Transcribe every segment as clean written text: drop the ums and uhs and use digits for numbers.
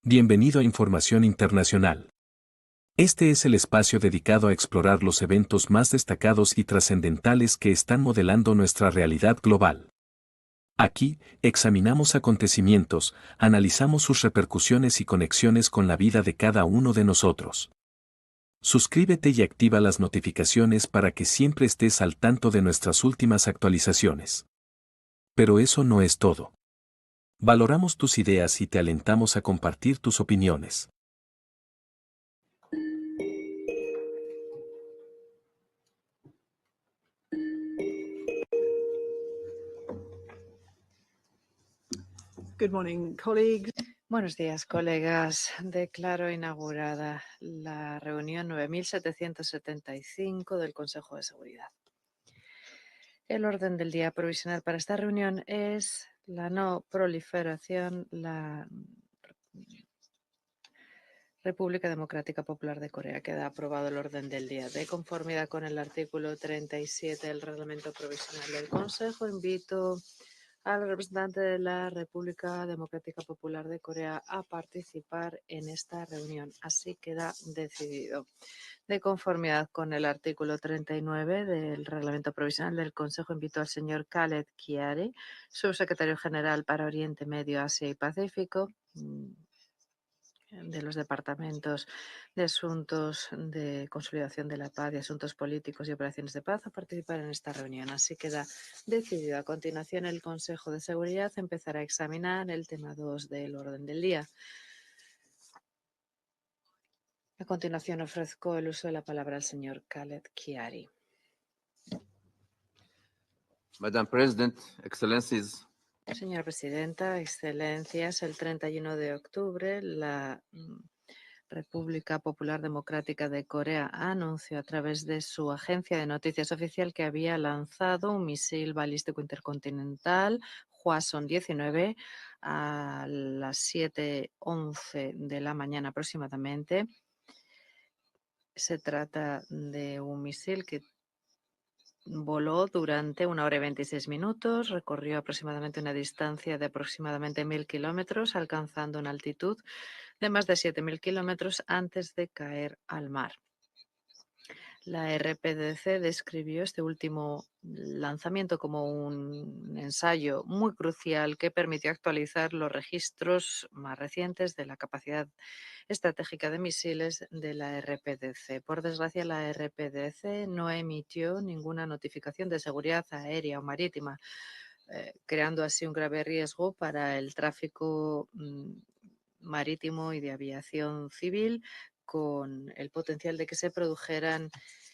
Bienvenido a Información Internacional. Este es el espacio dedicado a explorar los eventos más destacados y trascendentales que están modelando nuestra realidad global. Aquí, examinamos acontecimientos, analizamos sus repercusiones y conexiones con la vida de cada uno de nosotros. Suscríbete y activa las notificaciones para que siempre estés al tanto de nuestras últimas actualizaciones. Pero eso no es todo. Valoramos tus ideas y te alentamos a compartir tus opiniones. Good morning, colleagues. Buenos días, colegas. Declaro inaugurada la reunión 9775 del Consejo de Seguridad. El orden del día provisional para esta reunión es la no proliferación, la República Democrática Popular de Corea. Queda aprobado el orden del día. De conformidad con el artículo 37 del Reglamento Provisional del Consejo, invito al representante de la República Democrática Popular de Corea a participar en esta reunión. Así queda decidido. De conformidad con el artículo 39 del Reglamento Provisional del Consejo, invito al señor Khaled Kiari, subsecretario general para Oriente Medio, Asia y Pacífico, de los departamentos de Asuntos de Consolidación de la Paz y Asuntos Políticos y Operaciones de Paz, a participar en esta reunión. Así queda decidido. A continuación, el Consejo de Seguridad empezará a examinar el tema 2 del orden del día. A continuación, ofrezco el uso de la palabra al señor Khaled Kiari. Madam President, Excellencies. Señora Presidenta, Excelencias, el 31 de octubre, la República Popular Democrática de Corea anunció a través de su agencia de noticias oficial que había lanzado un misil balístico intercontinental Hwasong-19 a las 7:11 de la mañana aproximadamente. Se trata de un misil que voló durante 1 hora y 26 minutos, recorrió aproximadamente una distancia de aproximadamente 1.000 kilómetros, alcanzando una altitud de más de 7.000 kilómetros antes de caer al mar. La RPDC describió este último lanzamiento como un ensayo muy crucial que permitió actualizar los registros más recientes de la capacidad estratégica de misiles de la RPDC. Por desgracia, la RPDC no emitió ninguna notificación de seguridad aérea o marítima, creando así un grave riesgo para el tráfico marítimo y de aviación civil, con el potencial de que se produjeran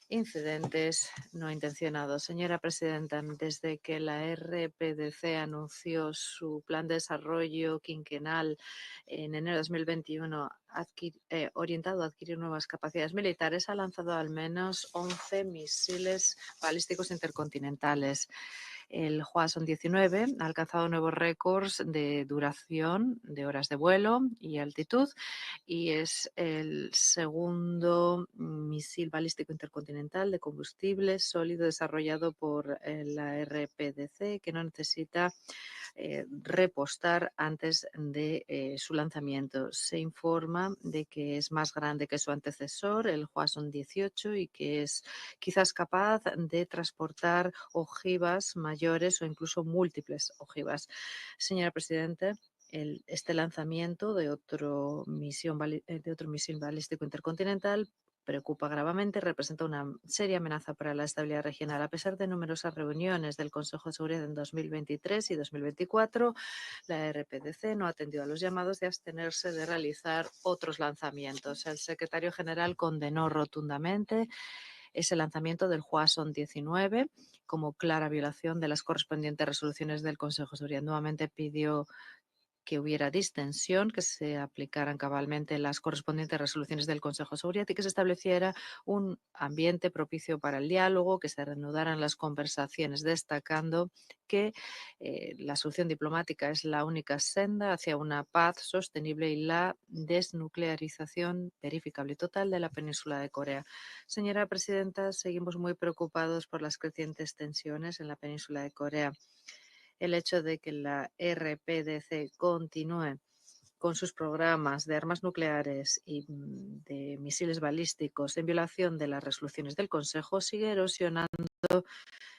incidentes no intencionados. Señora Presidenta, desde que la RPDC anunció su plan de desarrollo quinquenal en enero de 2021 orientado a adquirir nuevas capacidades militares, ha lanzado al menos 11 misiles balísticos intercontinentales. El Hwasong-19 ha alcanzado nuevos récords de duración, de horas de vuelo y altitud, y es el segundo misil balístico intercontinental de combustible sólido desarrollado por la RPDC, que no necesita repostar antes de su lanzamiento. Se informa de que es más grande que su antecesor, el Hwasong-18, y que es quizás capaz de transportar ojivas mayores o incluso múltiples ojivas. Señora Presidenta, este lanzamiento de otro misil balístico intercontinental preocupa gravemente, representa una seria amenaza para la estabilidad regional. A pesar de numerosas reuniones del Consejo de Seguridad en 2023 y 2024, la RPDC no atendió a los llamados de abstenerse de realizar otros lanzamientos. El secretario general condenó rotundamente ese lanzamiento del Hwasong-19 como clara violación de las correspondientes resoluciones del Consejo de Seguridad. Nuevamente pidió que hubiera distensión, que se aplicaran cabalmente las correspondientes resoluciones del Consejo de Seguridad y que se estableciera un ambiente propicio para el diálogo, que se reanudaran las conversaciones, destacando que la solución diplomática es la única senda hacia una paz sostenible y la desnuclearización verificable y total de la península de Corea. Señora Presidenta, seguimos muy preocupados por las crecientes tensiones en la península de Corea. El hecho de que la RPDC continúe con sus programas de armas nucleares y de misiles balísticos en violación de las resoluciones del Consejo, sigue erosionando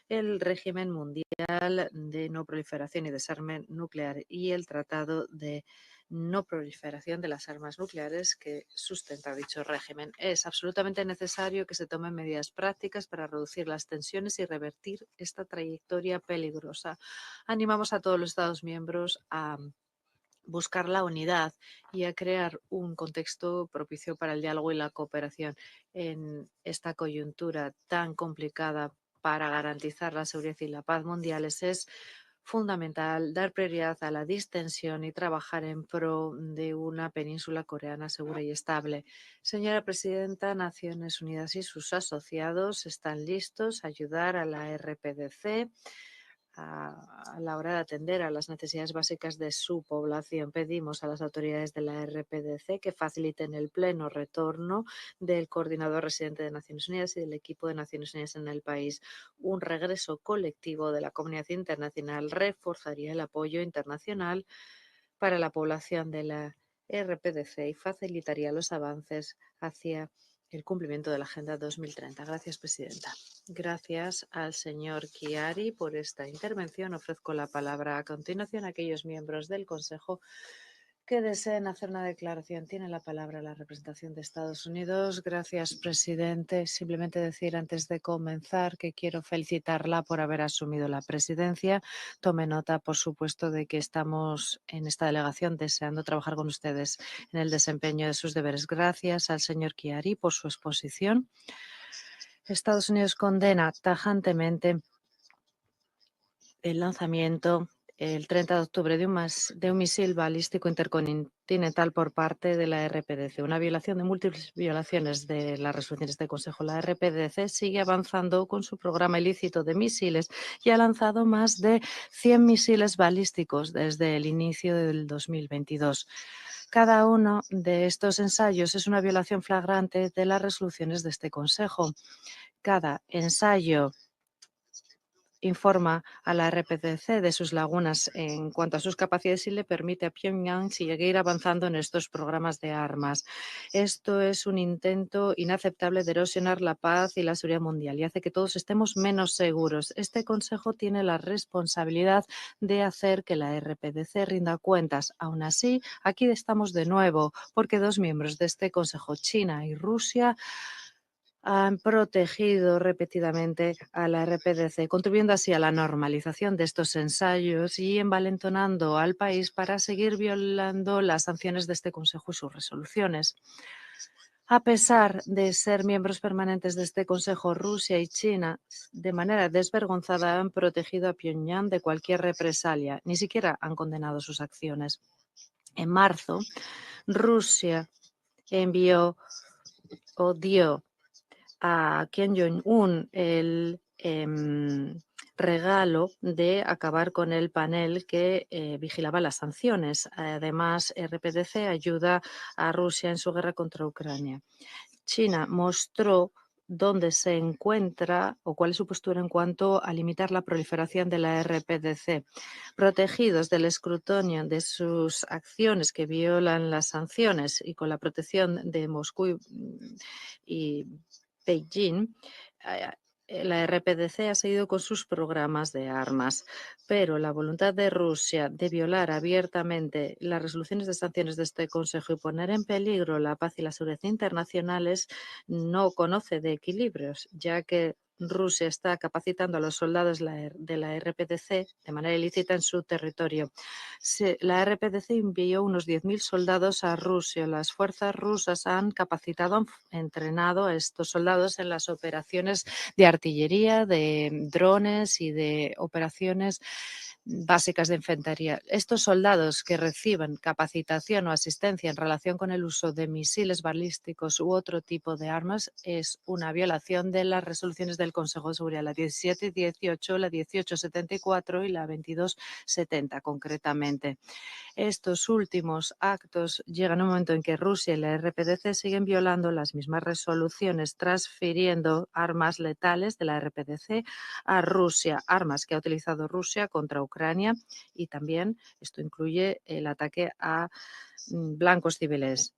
el régimen mundial de no proliferación y desarme nuclear y el Tratado de no proliferación de las armas nucleares que sustenta dicho régimen. Es absolutamente necesario que se tomen medidas prácticas para reducir las tensiones y revertir esta trayectoria peligrosa. Animamos a todos los Estados miembros a buscar la unidad y a crear un contexto propicio para el diálogo y la cooperación en esta coyuntura tan complicada para garantizar la seguridad y la paz mundiales. Es fundamental dar prioridad a la distensión y trabajar en pro de una península coreana segura y estable. Señora Presidenta, Naciones Unidas y sus asociados están listos a ayudar a la RPDC a la hora de atender a las necesidades básicas de su población. Pedimos a las autoridades de la RPDC que faciliten el pleno retorno del coordinador residente de Naciones Unidas y del equipo de Naciones Unidas en el país. Un regreso colectivo de la comunidad internacional reforzaría el apoyo internacional para la población de la RPDC y facilitaría los avances hacia el cumplimiento de la Agenda 2030. Gracias, Presidenta. Gracias al señor Chiari por esta intervención. Ofrezco la palabra a continuación a aquellos miembros del Consejo que deseen hacer una declaración. Tiene la palabra la representación de Estados Unidos. Gracias, presidente. Simplemente decir antes de comenzar que quiero felicitarla por haber asumido la presidencia. Tome nota, por supuesto, de que estamos en esta delegación deseando trabajar con ustedes en el desempeño de sus deberes. Gracias al señor Chiari por su exposición. Estados Unidos condena tajantemente el lanzamiento el 30 de octubre de un misil balístico intercontinental por parte de la RPDC, una violación de múltiples violaciones de las resoluciones del Consejo. La RPDC sigue avanzando con su programa ilícito de misiles y ha lanzado más de 100 misiles balísticos desde el inicio del 2022. Cada uno de estos ensayos es una violación flagrante de las resoluciones de este Consejo. Cada ensayo informa a la RPDC de sus lagunas en cuanto a sus capacidades y le permite a Pyongyang seguir avanzando en estos programas de armas. Esto es un intento inaceptable de erosionar la paz y la seguridad mundial y hace que todos estemos menos seguros. Este Consejo tiene la responsabilidad de hacer que la RPDC rinda cuentas. Aún así, aquí estamos de nuevo porque dos miembros de este Consejo, China y Rusia, han protegido repetidamente a la RPDC, contribuyendo así a la normalización de estos ensayos y envalentonando al país para seguir violando las sanciones de este Consejo y sus resoluciones. A pesar de ser miembros permanentes de este Consejo, Rusia y China, de manera desvergonzada, han protegido a Pyongyang de cualquier represalia. Ni siquiera han condenado sus acciones. En marzo, Rusia envió o dio a Kim Jong-un el regalo de acabar con el panel que vigilaba las sanciones. Además, RPDC ayuda a Rusia en su guerra contra Ucrania. China mostró dónde se encuentra o cuál es su postura en cuanto a limitar la proliferación de la RPDC. Protegidos del escrutinio de sus acciones que violan las sanciones y con la protección de Moscú y Beijing, la RPDC ha seguido con sus programas de armas, pero la voluntad de Rusia de violar abiertamente las resoluciones de sanciones de este Consejo y poner en peligro la paz y la seguridad internacionales no conoce de equilibrios, ya que Rusia está capacitando a los soldados de la RPDC de manera ilícita en su territorio. La RPDC envió unos 10.000 soldados a Rusia. Las fuerzas rusas han capacitado, entrenado a estos soldados en las operaciones de artillería, de drones y de operaciones básicas de infantería. Estos soldados que reciben capacitación o asistencia en relación con el uso de misiles balísticos u otro tipo de armas es una violación de las resoluciones del Consejo de Seguridad, la 1718, la 1874 y la 2270 concretamente. Estos últimos actos llegan a un momento en que Rusia y la RPDC siguen violando las mismas resoluciones, transfiriendo armas letales de la RPDC a Rusia, armas que ha utilizado Rusia contra Ucrania Ucrania, y también esto incluye el ataque a blancos civiles.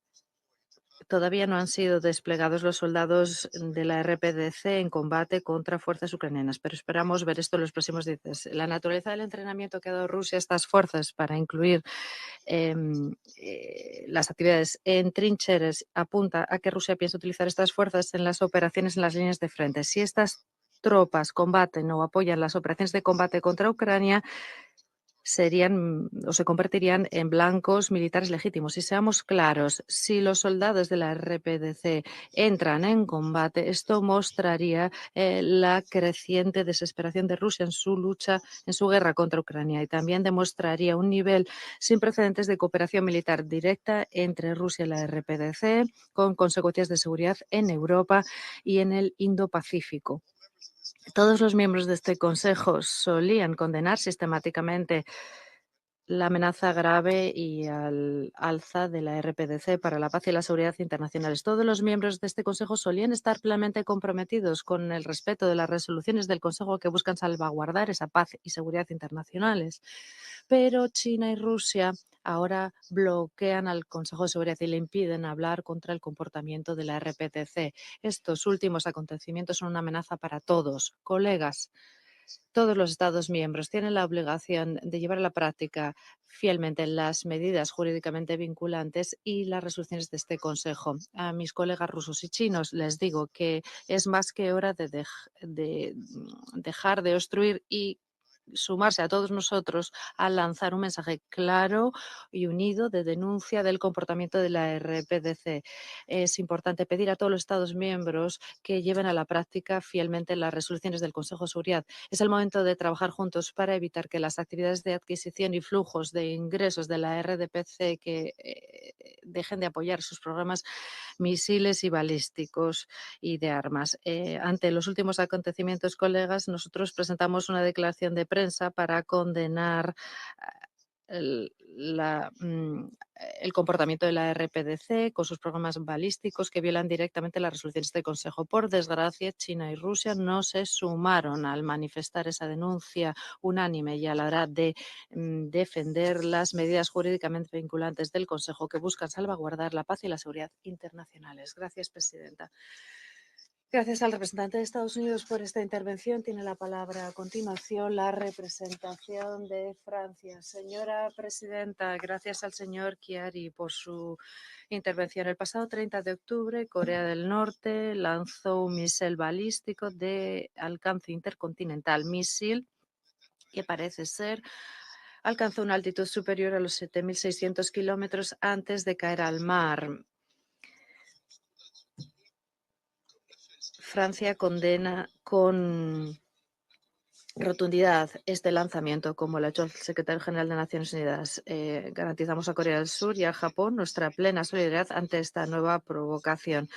Todavía no han sido desplegados los soldados de la RPDC en combate contra fuerzas ucranianas, pero esperamos ver esto en los próximos días. La naturaleza del entrenamiento que ha dado Rusia a estas fuerzas para incluir las actividades en trincheras apunta a que Rusia piensa utilizar estas fuerzas en las operaciones en las líneas de frente. Si estas tropas combaten o apoyan las operaciones de combate contra Ucrania, serían o se convertirían en blancos militares legítimos. Y seamos claros, si los soldados de la RPDC entran en combate, esto mostraría la creciente desesperación de Rusia en su lucha, en su guerra contra Ucrania, y también demostraría un nivel sin precedentes de cooperación militar directa entre Rusia y la RPDC, con consecuencias de seguridad en Europa y en el Indo-Pacífico. Todos los miembros de este Consejo solían condenar sistemáticamente la amenaza grave y al alza de la RPDC para la paz y la seguridad internacionales. Todos los miembros de este Consejo solían estar plenamente comprometidos con el respeto de las resoluciones del Consejo que buscan salvaguardar esa paz y seguridad internacionales. Pero China y Rusia ahora bloquean al Consejo de Seguridad y le impiden hablar contra el comportamiento de la RPDC. Estos últimos acontecimientos son una amenaza para todos. Colegas, todos los Estados miembros tienen la obligación de llevar a la práctica fielmente las medidas jurídicamente vinculantes y las resoluciones de este Consejo. A mis colegas rusos y chinos les digo que es más que hora de dejar de obstruir y sumarse a todos nosotros a lanzar un mensaje claro y unido de denuncia del comportamiento de la RPDC. Es importante pedir a todos los Estados miembros que lleven a la práctica fielmente las resoluciones del Consejo de Seguridad. Es el momento de trabajar juntos para evitar que las actividades de adquisición y flujos de ingresos de la RDPC que dejen de apoyar sus programas misiles y balísticos y de armas. Ante los últimos acontecimientos, colegas, nosotros presentamos una declaración de prensa para condenar el comportamiento de la RPDC con sus programas balísticos que violan directamente las resoluciones del Consejo. Por desgracia, China y Rusia no se sumaron al manifestar esa denuncia unánime y a la hora de defender las medidas jurídicamente vinculantes del Consejo que buscan salvaguardar la paz y la seguridad internacionales. Gracias, presidenta. Gracias al representante de Estados Unidos por esta intervención. Tiene la palabra a continuación la representación de Francia. Señora presidenta, gracias al señor Chiari por su intervención. El pasado 30 de octubre, Corea del Norte lanzó un misil balístico de alcance intercontinental, misil que parece ser alcanzó una altitud superior a los 7.600 kilómetros antes de caer al mar. Francia condena con rotundidad este lanzamiento, como lo ha hecho el secretario general de Naciones Unidas. Garantizamos a Corea del Sur y a Japón nuestra plena solidaridad ante esta nueva provocación.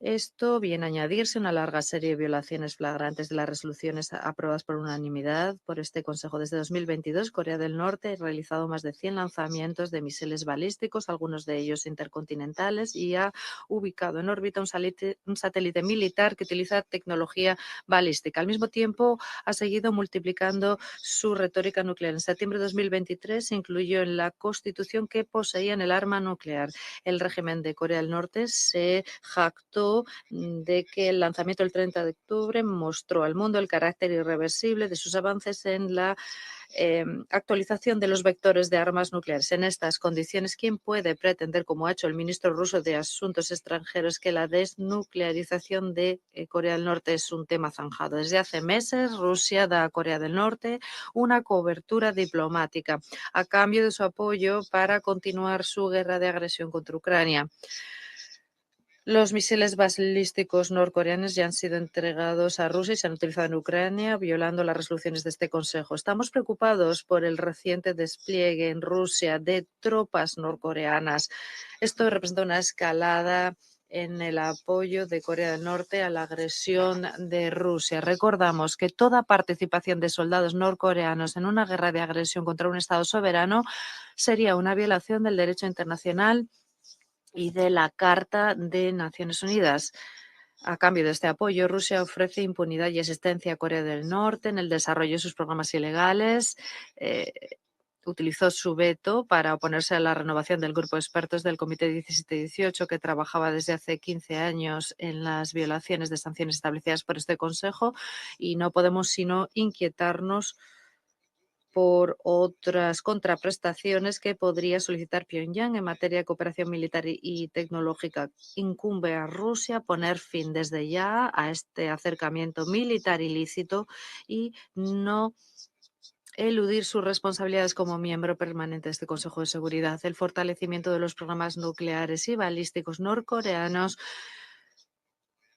Esto viene a añadirse a una larga serie de violaciones flagrantes de las resoluciones aprobadas por unanimidad por este Consejo. Desde 2022, Corea del Norte ha realizado más de 100 lanzamientos de misiles balísticos, algunos de ellos intercontinentales, y ha ubicado en órbita un satélite militar que utiliza tecnología balística. Al mismo tiempo, ha seguido multiplicando su retórica nuclear. En septiembre de 2023 se incluyó en la Constitución que poseían el arma nuclear. El régimen de Corea del Norte se jactó de que el lanzamiento del 30 de octubre mostró al mundo el carácter irreversible de sus avances en la actualización de los vectores de armas nucleares. En estas condiciones, ¿quién puede pretender, como ha hecho el ministro ruso de Asuntos Extranjeros, que la desnuclearización de Corea del Norte es un tema zanjado? Desde hace meses, Rusia da a Corea del Norte una cobertura diplomática a cambio de su apoyo para continuar su guerra de agresión contra Ucrania. Los misiles balísticos norcoreanos ya han sido entregados a Rusia y se han utilizado en Ucrania, violando las resoluciones de este Consejo. Estamos preocupados por el reciente despliegue en Rusia de tropas norcoreanas. Esto representa una escalada en el apoyo de Corea del Norte a la agresión de Rusia. Recordamos que toda participación de soldados norcoreanos en una guerra de agresión contra un Estado soberano sería una violación del derecho internacional y de la Carta de Naciones Unidas. A cambio de este apoyo, Rusia ofrece impunidad y asistencia a Corea del Norte en el desarrollo de sus programas ilegales. Utilizó su veto para oponerse a la renovación del grupo de expertos del Comité 17-18, que trabajaba desde hace 15 años en las violaciones de sanciones establecidas por este Consejo, y no podemos sino inquietarnos por otras contraprestaciones que podría solicitar Pyongyang en materia de cooperación militar y tecnológica. Incumbe a Rusia poner fin desde ya a este acercamiento militar ilícito y no eludir sus responsabilidades como miembro permanente de este Consejo de Seguridad. El fortalecimiento de los programas nucleares y balísticos norcoreanos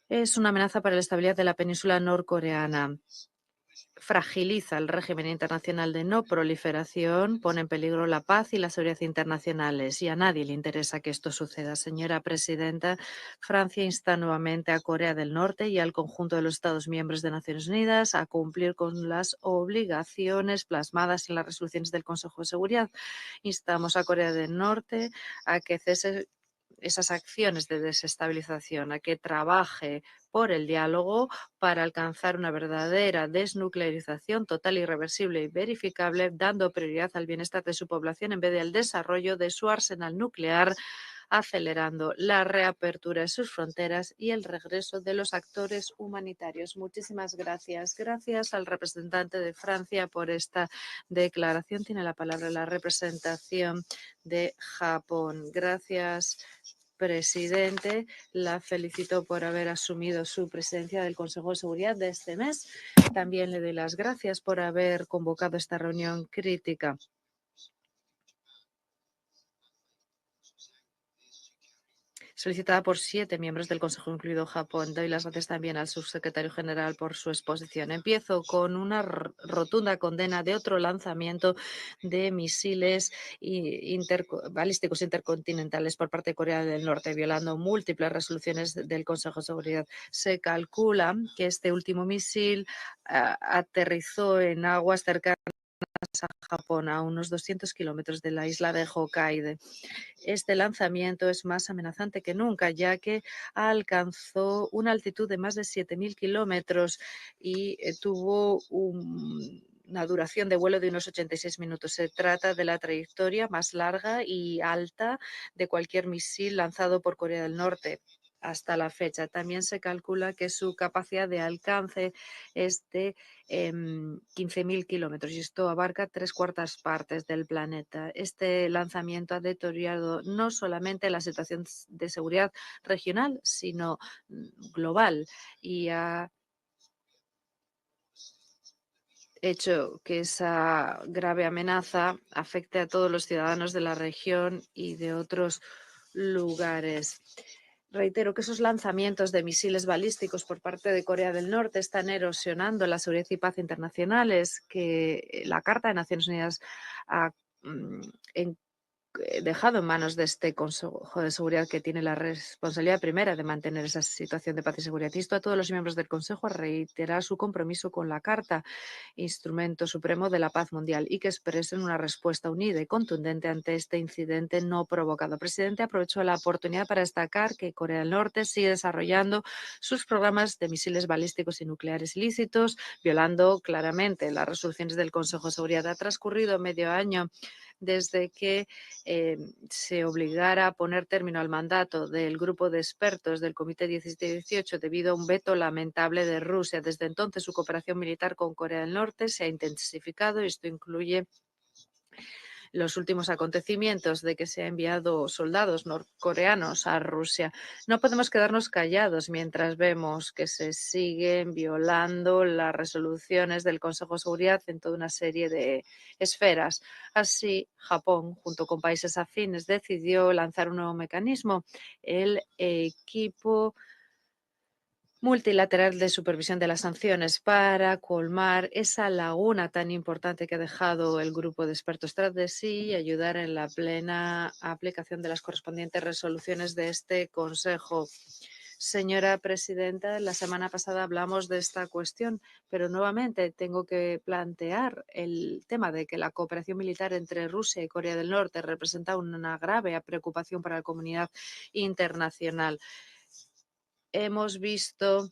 es una amenaza para la estabilidad de la península norcoreana. Fragiliza el régimen internacional de no proliferación, pone en peligro la paz y la seguridad internacionales, y a nadie le interesa que esto suceda. Señora presidenta, Francia insta nuevamente a Corea del Norte y al conjunto de los Estados miembros de Naciones Unidas a cumplir con las obligaciones plasmadas en las resoluciones del Consejo de Seguridad. Instamos a Corea del Norte a que cese esas acciones de desestabilización, a que trabaje por el diálogo para alcanzar una verdadera desnuclearización total, irreversible y verificable, dando prioridad al bienestar de su población en vez del desarrollo de su arsenal nuclear, acelerando la reapertura de sus fronteras y el regreso de los actores humanitarios. Muchísimas gracias. Gracias al representante de Francia por esta declaración. Tiene la palabra la representación de Japón. Gracias, presidente. La felicito por haber asumido su presidencia del Consejo de Seguridad de este mes. También le doy las gracias por haber convocado esta reunión crítica. Solicitada por 7 miembros del Consejo, incluido Japón. Doy las gracias también al subsecretario general por su exposición. Empiezo con una rotunda condena de otro lanzamiento de misiles balísticos intercontinentales por parte de Corea del Norte, violando múltiples resoluciones del Consejo de Seguridad. Se calcula que este último misil aterrizó en aguas cercanas a Japón, a unos 200 kilómetros de la isla de Hokkaido. Este lanzamiento es más amenazante que nunca, ya que alcanzó una altitud de más de 7.000 kilómetros y tuvo una duración de vuelo de unos 86 minutos. Se trata de la trayectoria más larga y alta de cualquier misil lanzado por Corea del Norte hasta la fecha. También se calcula que su capacidad de alcance es de 15.000 kilómetros, y esto abarca 3/4 partes del planeta. Este lanzamiento ha deteriorado no solamente la situación de seguridad regional, sino global, y ha hecho que esa grave amenaza afecte a todos los ciudadanos de la región y de otros lugares. Reitero que esos lanzamientos de misiles balísticos por parte de Corea del Norte están erosionando la seguridad y paz internacionales que la Carta de Naciones Unidas ha dejado en manos de este Consejo de Seguridad, que tiene la responsabilidad primera de mantener esa situación de paz y seguridad. Insto a todos los miembros del Consejo a reiterar su compromiso con la Carta, instrumento supremo de la paz mundial, y que expresen una respuesta unida y contundente ante este incidente no provocado. Presidente, aprovecho la oportunidad para destacar que Corea del Norte sigue desarrollando sus programas de misiles balísticos y nucleares ilícitos, violando claramente las resoluciones del Consejo de Seguridad. Ha transcurrido medio año desde que se obligara a poner término al mandato del grupo de expertos del Comité 17-18 debido a un veto lamentable de Rusia. Desde entonces, su cooperación militar con Corea del Norte se ha intensificado, y esto incluye los últimos acontecimientos de que se ha enviado soldados norcoreanos a Rusia. No podemos quedarnos callados mientras vemos que se siguen violando las resoluciones del Consejo de Seguridad en toda una serie de esferas. Así, Japón, junto con países afines, decidió lanzar un nuevo mecanismo, el equipo multilateral de supervisión de las sanciones, para colmar esa laguna tan importante que ha dejado el grupo de expertos tras de sí y ayudar en la plena aplicación de las correspondientes resoluciones de este Consejo. Señora presidenta, la semana pasada hablamos de esta cuestión, pero nuevamente tengo que plantear el tema de que la cooperación militar entre Rusia y Corea del Norte representa una grave preocupación para la comunidad internacional. hemos visto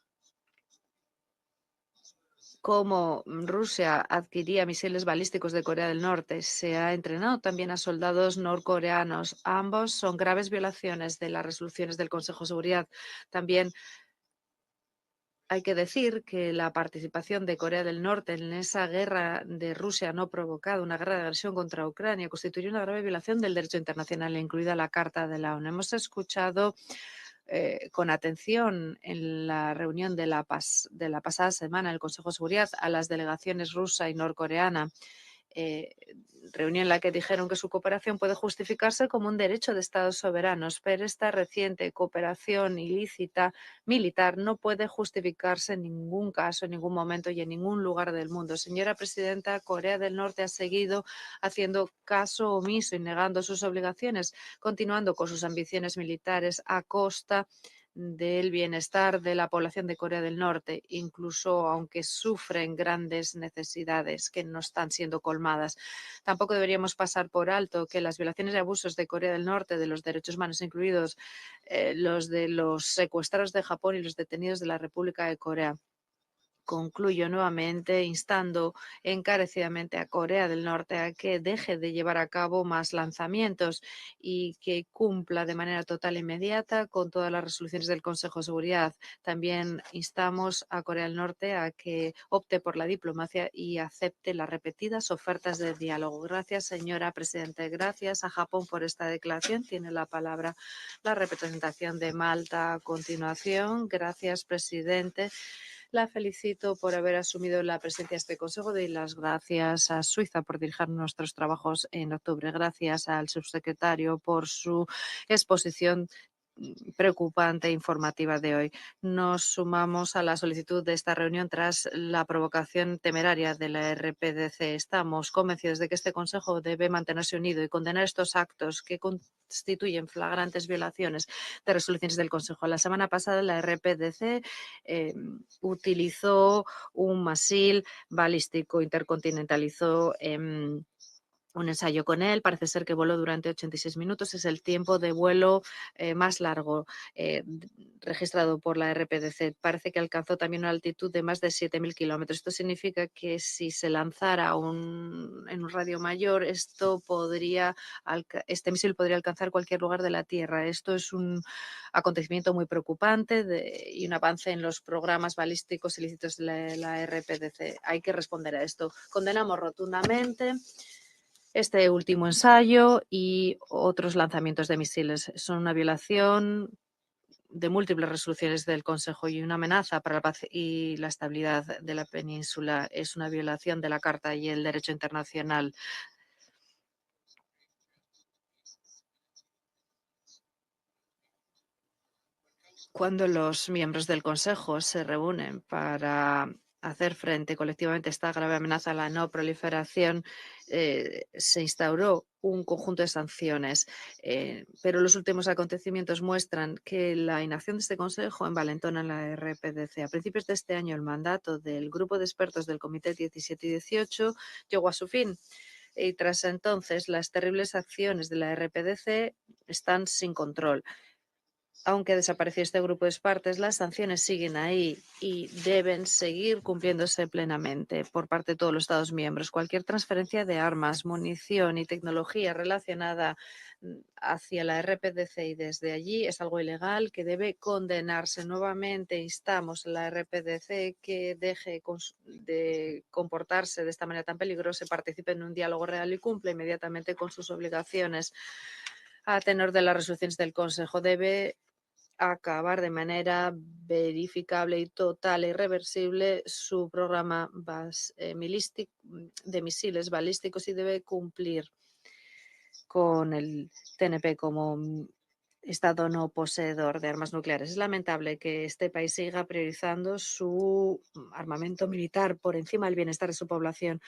cómo Rusia adquiría misiles balísticos de Corea del Norte. Se ha entrenado también a soldados norcoreanos. Ambos son graves violaciones de las resoluciones del Consejo de Seguridad. También hay que decir que la participación de Corea del Norte en esa guerra de Rusia no provocada, una guerra de agresión contra Ucrania, constituye una grave violación del derecho internacional, incluida la Carta de la ONU. Hemos escuchado con atención en la reunión de la pasada semana del Consejo de Seguridad a las delegaciones rusa y norcoreana, reunión en la que dijeron que su cooperación puede justificarse como un derecho de estados soberanos, pero esta reciente cooperación ilícita militar no puede justificarse en ningún caso, en ningún momento y en ningún lugar del mundo. Señora presidenta, Corea del Norte ha seguido haciendo caso omiso y negando sus obligaciones, continuando con sus ambiciones militares a costa del bienestar de la población de Corea del Norte, incluso aunque sufren grandes necesidades que no están siendo colmadas. Tampoco deberíamos pasar por alto que las violaciones y abusos de Corea del Norte de los derechos humanos, incluidos los de los secuestrados de Japón y los detenidos de la República de Corea. Concluyo nuevamente instando encarecidamente a Corea del Norte a que deje de llevar a cabo más lanzamientos y que cumpla de manera total e inmediata con todas las resoluciones del Consejo de Seguridad. También instamos a Corea del Norte a que opte por la diplomacia y acepte las repetidas ofertas de diálogo. Gracias, señora presidenta. Gracias a Japón por esta declaración. Tiene la palabra la representación de Malta a continuación. Gracias, presidente. La felicito por haber asumido la presidencia de este Consejo. Doy las gracias a Suiza por dirigir nuestros trabajos en octubre. Gracias al subsecretario por su exposición preocupante e informativa de hoy. Nos sumamos a la solicitud de esta reunión tras la provocación temeraria de la RPDC. Estamos convencidos de que este Consejo debe mantenerse unido y condenar estos actos que constituyen flagrantes violaciones de resoluciones del Consejo. La semana pasada la RPDC utilizó un misil balístico intercontinentalizó un ensayo con él. Parece ser que voló durante 86 minutos. Es el tiempo de vuelo más largo registrado por la RPDC. Parece que alcanzó también una altitud de más de 7.000 kilómetros. Esto significa que si se lanzara en un radio mayor, este misil podría alcanzar cualquier lugar de la Tierra. Esto es un acontecimiento muy preocupante y un avance en los programas balísticos ilícitos de la RPDC. Hay que responder a esto. Condenamos rotundamente este último ensayo y otros lanzamientos de misiles. Son una violación de múltiples resoluciones del Consejo y una amenaza para la paz y la estabilidad de la península. Es una violación de la Carta y el derecho internacional. Cuando los miembros del Consejo se reúnen para hacer frente colectivamente a esta grave amenaza a la no proliferación, se instauró un conjunto de sanciones, pero los últimos acontecimientos muestran que la inacción de este Consejo envalentona la RPDC. A principios de este año, el mandato del grupo de expertos del Comité 17 y 18 llegó a su fin. Y tras entonces, las terribles acciones de la RPDC están sin control. Aunque desapareció este grupo de expertos, las sanciones siguen ahí y deben seguir cumpliéndose plenamente por parte de todos los Estados miembros. Cualquier transferencia de armas, munición y tecnología relacionada hacia la RPDC y desde allí es algo ilegal que debe condenarse. Nuevamente instamos a la RPDC que deje de comportarse de esta manera tan peligrosa, participe en un diálogo real y cumpla inmediatamente con sus obligaciones. A tenor de las resoluciones del Consejo, debe acabar de manera verificable y total e irreversible su programa de misiles balísticos y debe cumplir con el TNP como Estado no poseedor de armas nucleares. Es lamentable que este país siga priorizando su armamento militar por encima del bienestar de su población.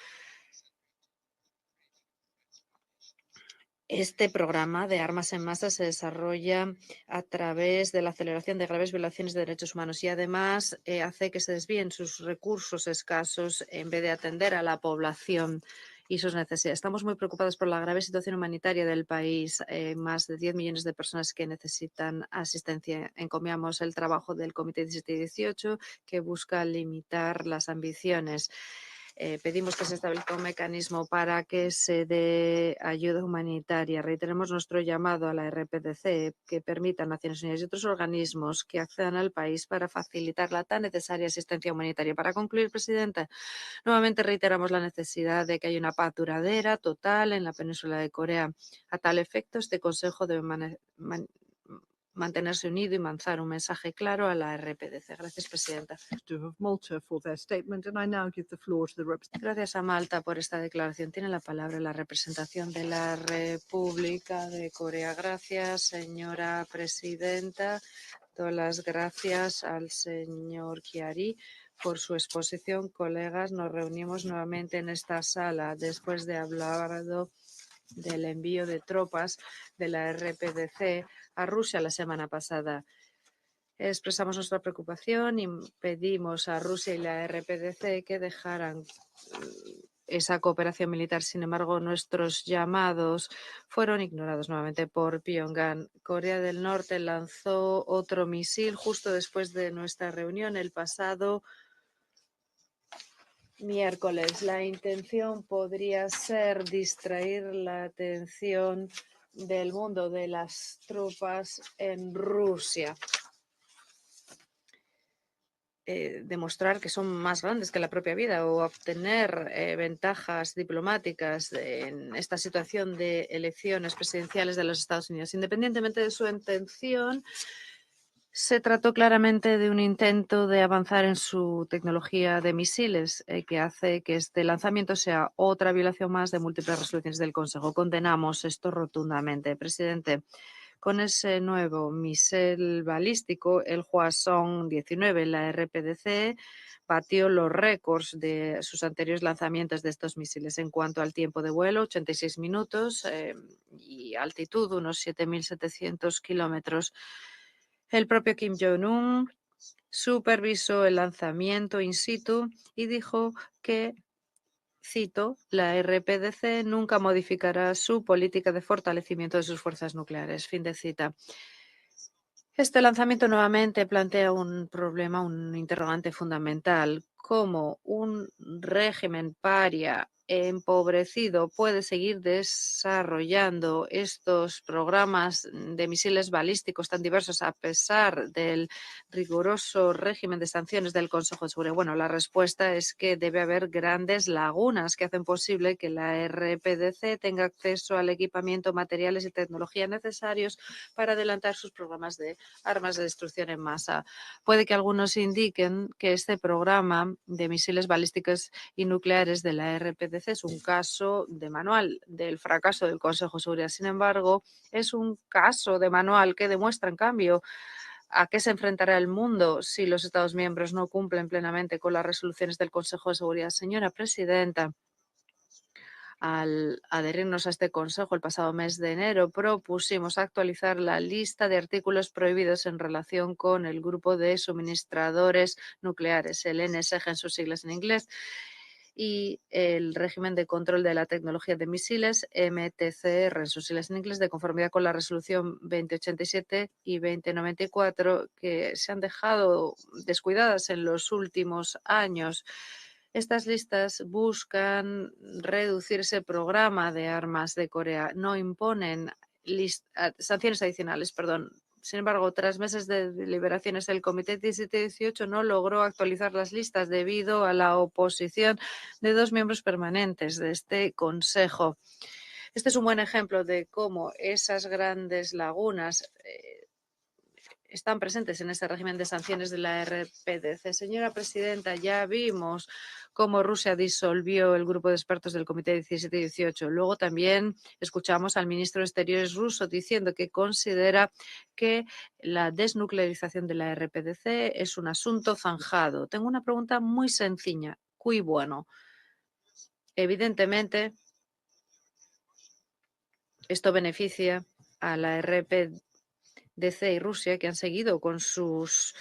Este programa de armas en masa se desarrolla a través de la aceleración de graves violaciones de derechos humanos y además hace que se desvíen sus recursos escasos en vez de atender a la población y sus necesidades. Estamos muy preocupados por la grave situación humanitaria del país. Más de 10 millones de personas que necesitan asistencia. Encomiamos el trabajo del Comité 17 y 18 que busca limitar las ambiciones. Pedimos que se establezca un mecanismo para que se dé ayuda humanitaria. Reiteramos nuestro llamado a la RPDC que permita a Naciones Unidas y otros organismos que accedan al país para facilitar la tan necesaria asistencia humanitaria. Para concluir, Presidenta, nuevamente reiteramos la necesidad de que haya una paz duradera, total, en la península de Corea. A tal efecto, este Consejo debe mantenerse unido y lanzar un mensaje claro a la RPDC. Gracias, Presidenta. Of Malta for their statement, and I now give the floor to the representative. Gracias a Malta por esta declaración. Tiene la palabra la representación de la República de Corea. Gracias, señora presidenta. Doy las gracias al señor Chiari por su exposición. Colegas, nos reunimos nuevamente en esta sala después de hablar del envío de tropas de la RPDC a Rusia la semana pasada. Expresamos nuestra preocupación y pedimos a Rusia y la RPDC que dejaran esa cooperación militar. Sin embargo, nuestros llamados fueron ignorados nuevamente por Pyongyang. Corea del Norte lanzó otro misil justo después de nuestra reunión el pasado miércoles. La intención podría ser distraer la atención del mundo de las tropas en Rusia. Demostrar que son más grandes que la propia vida o obtener ventajas diplomáticas en esta situación de elecciones presidenciales de los Estados Unidos. Independientemente de su intención, se trató claramente de un intento de avanzar en su tecnología de misiles que hace que este lanzamiento sea otra violación más de múltiples resoluciones del Consejo. Condenamos esto rotundamente. Presidente, con ese nuevo misil balístico, el Hwasong-19, la RPDC batió los récords de sus anteriores lanzamientos de estos misiles en cuanto al tiempo de vuelo, 86 minutos, y altitud, unos 7.700 kilómetros. El propio Kim Jong-un supervisó el lanzamiento in situ y dijo que, cito, la RPDC nunca modificará su política de fortalecimiento de sus fuerzas nucleares. Fin de cita. Este lanzamiento nuevamente plantea un problema, un interrogante fundamental. ¿Cómo un régimen paria empobrecido puede seguir desarrollando estos programas de misiles balísticos tan diversos a pesar del riguroso régimen de sanciones del Consejo de Seguridad? Bueno, la respuesta es que debe haber grandes lagunas que hacen posible que la RPDC tenga acceso al equipamiento, materiales y tecnología necesarios para adelantar sus programas de armas de destrucción en masa. Puede que algunos indiquen que este programa de misiles balísticos y nucleares de la RPDC es un caso de manual del fracaso del Consejo de Seguridad. Sin embargo, es un caso de manual que demuestra, en cambio, a qué se enfrentará el mundo si los Estados miembros no cumplen plenamente con las resoluciones del Consejo de Seguridad. Señora presidenta, al adherirnos a este Consejo el pasado mes de enero, propusimos actualizar la lista de artículos prohibidos en relación con el grupo de suministradores nucleares, el NSG en sus siglas en inglés, y el régimen de control de la tecnología de misiles, MTCR en sus siglas en inglés, de conformidad con la resolución 2087 y 2094, que se han dejado descuidadas en los últimos años. Estas listas buscan reducir ese programa de armas de Corea, no imponen sanciones adicionales, perdón. Sin embargo, tras meses de deliberaciones, el Comité 17-18 no logró actualizar las listas debido a la oposición de 2 miembros permanentes de este Consejo. Este es un buen ejemplo de cómo esas grandes lagunas están presentes en este régimen de sanciones de la RPDC. Señora presidenta, ya vimos cómo Rusia disolvió el grupo de expertos del Comité 17 y 18. Luego también escuchamos al ministro de Exteriores ruso diciendo que considera que la desnuclearización de la RPDC es un asunto zanjado. Tengo una pregunta muy sencilla. Cui bueno. Evidentemente, esto beneficia a la RPDC y Rusia, que han seguido con sus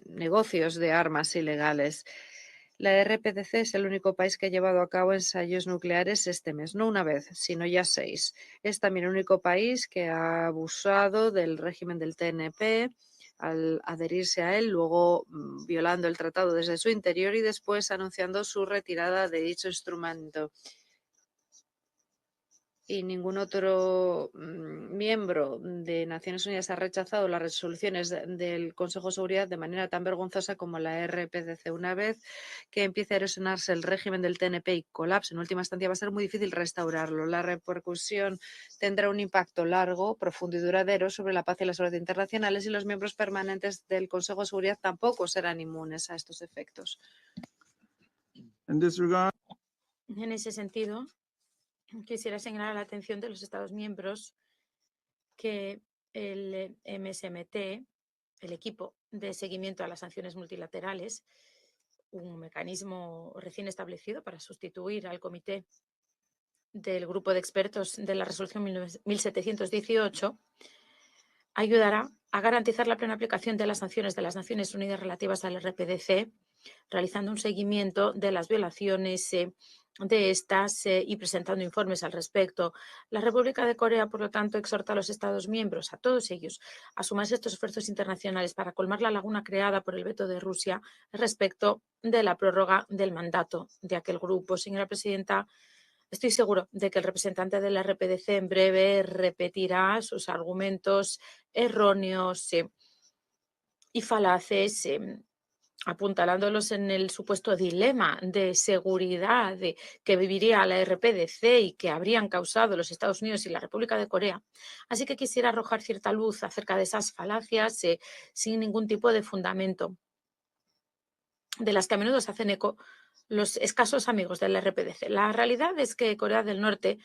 negocios de armas ilegales. La RPDC es el único país que ha llevado a cabo ensayos nucleares este mes, no una vez, sino ya 6. Es también el único país que ha abusado del régimen del TNP al adherirse a él, luego violando el tratado desde su interior y después anunciando su retirada de dicho instrumento. Y ningún otro miembro de Naciones Unidas ha rechazado las resoluciones del Consejo de Seguridad de manera tan vergonzosa como la RPDC. Una vez que empiece a erosionarse el régimen del TNP y colapse en última instancia, va a ser muy difícil restaurarlo. La repercusión tendrá un impacto largo, profundo y duradero sobre la paz y la seguridad internacionales, y los miembros permanentes del Consejo de Seguridad tampoco serán inmunes a estos efectos. In this regard, En ese sentido, quisiera señalar la atención de los Estados miembros que el MSMT, el equipo de seguimiento a las sanciones multilaterales, un mecanismo recién establecido para sustituir al comité del grupo de expertos de la resolución 1718, ayudará a garantizar la plena aplicación de las sanciones de las Naciones Unidas relativas al RPDC, realizando un seguimiento de las violaciones de estas y presentando informes al respecto. La República de Corea, por lo tanto, exhorta a los Estados miembros, a todos ellos, a sumarse a estos esfuerzos internacionales para colmar la laguna creada por el veto de Rusia respecto de la prórroga del mandato de aquel grupo. Señora Presidenta, estoy seguro de que el representante de la RPDC en breve repetirá sus argumentos erróneos y falaces, apuntalándolos en el supuesto dilema de seguridad que viviría la RPDC y que habrían causado los Estados Unidos y la República de Corea. Así que quisiera arrojar cierta luz acerca de esas falacias sin ningún tipo de fundamento, de las que a menudo se hacen eco los escasos amigos del RPDC. La realidad es que Corea del Norte,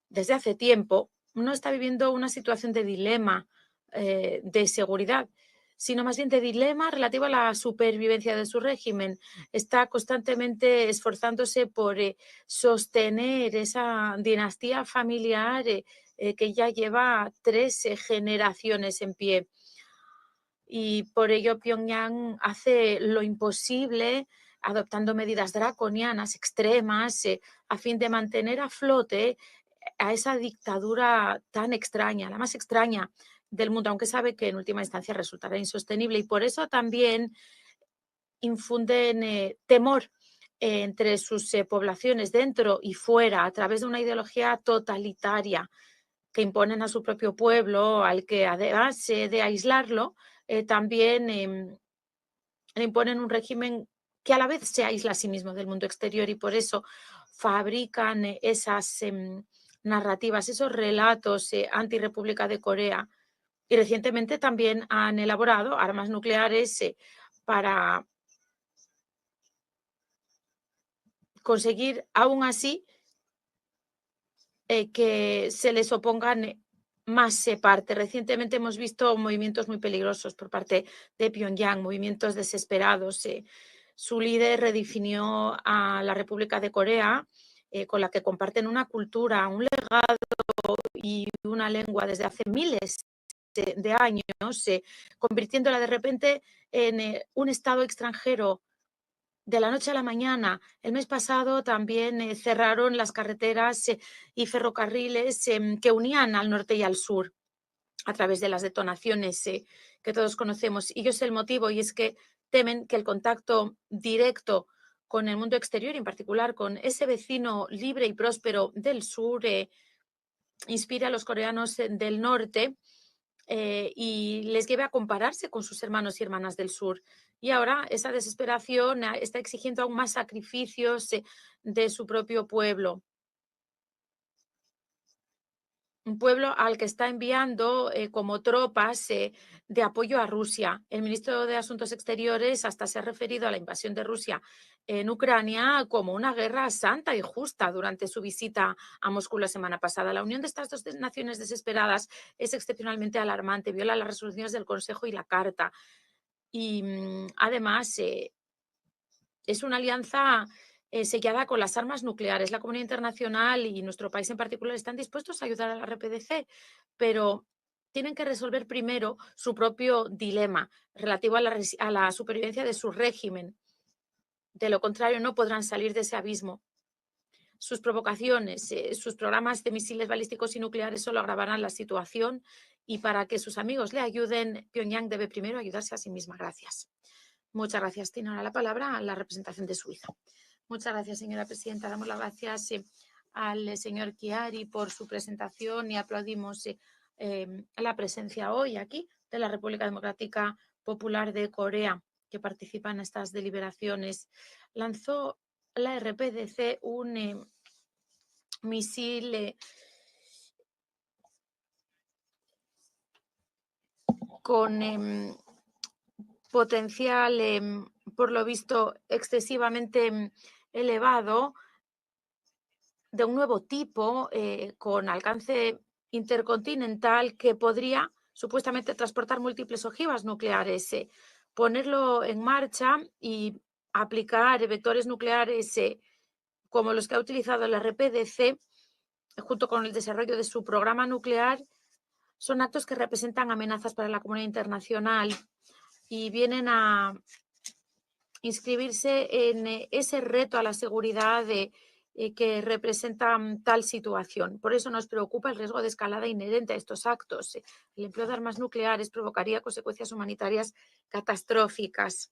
desde hace tiempo, no está viviendo una situación de dilema de seguridad, sino más bien de dilema relativo a la supervivencia de su régimen. Está constantemente esforzándose por sostener esa dinastía familiar que ya lleva 3 generaciones en pie. Y por ello Pyongyang hace lo imposible, adoptando medidas draconianas extremas, a fin de mantener a flote a esa dictadura tan extraña, la más extraña del mundo, aunque sabe que en última instancia resultará insostenible. Y por eso también infunden temor entre sus poblaciones dentro y fuera, a través de una ideología totalitaria que imponen a su propio pueblo, al que además de aislarlo, también le imponen un régimen que a la vez se aísla a sí mismo del mundo exterior, y por eso fabrican esas narrativas, esos relatos anti-República de Corea. Y recientemente también han elaborado armas nucleares para conseguir aún así que se les opongan más parte. Recientemente hemos visto movimientos muy peligrosos por parte de Pyongyang, movimientos desesperados. Su líder redefinió a la República de Corea, con la que comparten una cultura, un legado y una lengua desde hace miles de años, convirtiéndola de repente en un estado extranjero de la noche a la mañana. El mes pasado también cerraron las carreteras y ferrocarriles que unían al norte y al sur a través de las detonaciones que todos conocemos. Y yo sé el motivo, y es que temen que el contacto directo con el mundo exterior, y en particular con ese vecino libre y próspero del sur, inspire a los coreanos del norte y les lleve a compararse con sus hermanos y hermanas del sur. Y ahora esa desesperación está exigiendo aún más sacrificios de su propio pueblo. Un pueblo al que está enviando como tropas de apoyo a Rusia. El ministro de Asuntos Exteriores hasta se ha referido a la invasión de Rusia en Ucrania como una guerra santa y justa durante su visita a Moscú la semana pasada. La unión de estas dos naciones desesperadas es excepcionalmente alarmante, viola las resoluciones del Consejo y la Carta. Y además es una alianza sellada con las armas nucleares. La comunidad internacional y nuestro país en particular están dispuestos a ayudar a la RPDC, pero tienen que resolver primero su propio dilema relativo a la supervivencia de su régimen. De lo contrario, no podrán salir de ese abismo. Sus provocaciones, sus programas de misiles balísticos y nucleares solo agravarán la situación y para que sus amigos le ayuden, Pyongyang debe primero ayudarse a sí misma. Gracias. Muchas gracias. Tiene ahora la palabra a la representación de Suiza. Muchas gracias, señora presidenta. Damos las gracias al señor Chiari por su presentación y aplaudimos la presencia hoy aquí de la República Democrática Popular de Corea, que participa en estas deliberaciones. Lanzó la RPDC un misil con potencial, por lo visto, excesivamente elevado, de un nuevo tipo, con alcance intercontinental, que podría supuestamente transportar múltiples ojivas nucleares. Ponerlo en marcha y aplicar vectores nucleares como los que ha utilizado la RPDC, junto con el desarrollo de su programa nuclear, son actos que representan amenazas para la comunidad internacional y vienen a inscribirse en ese reto a la seguridad que representa tal situación. Por eso nos preocupa el riesgo de escalada inherente a estos actos. El empleo de armas nucleares provocaría consecuencias humanitarias catastróficas.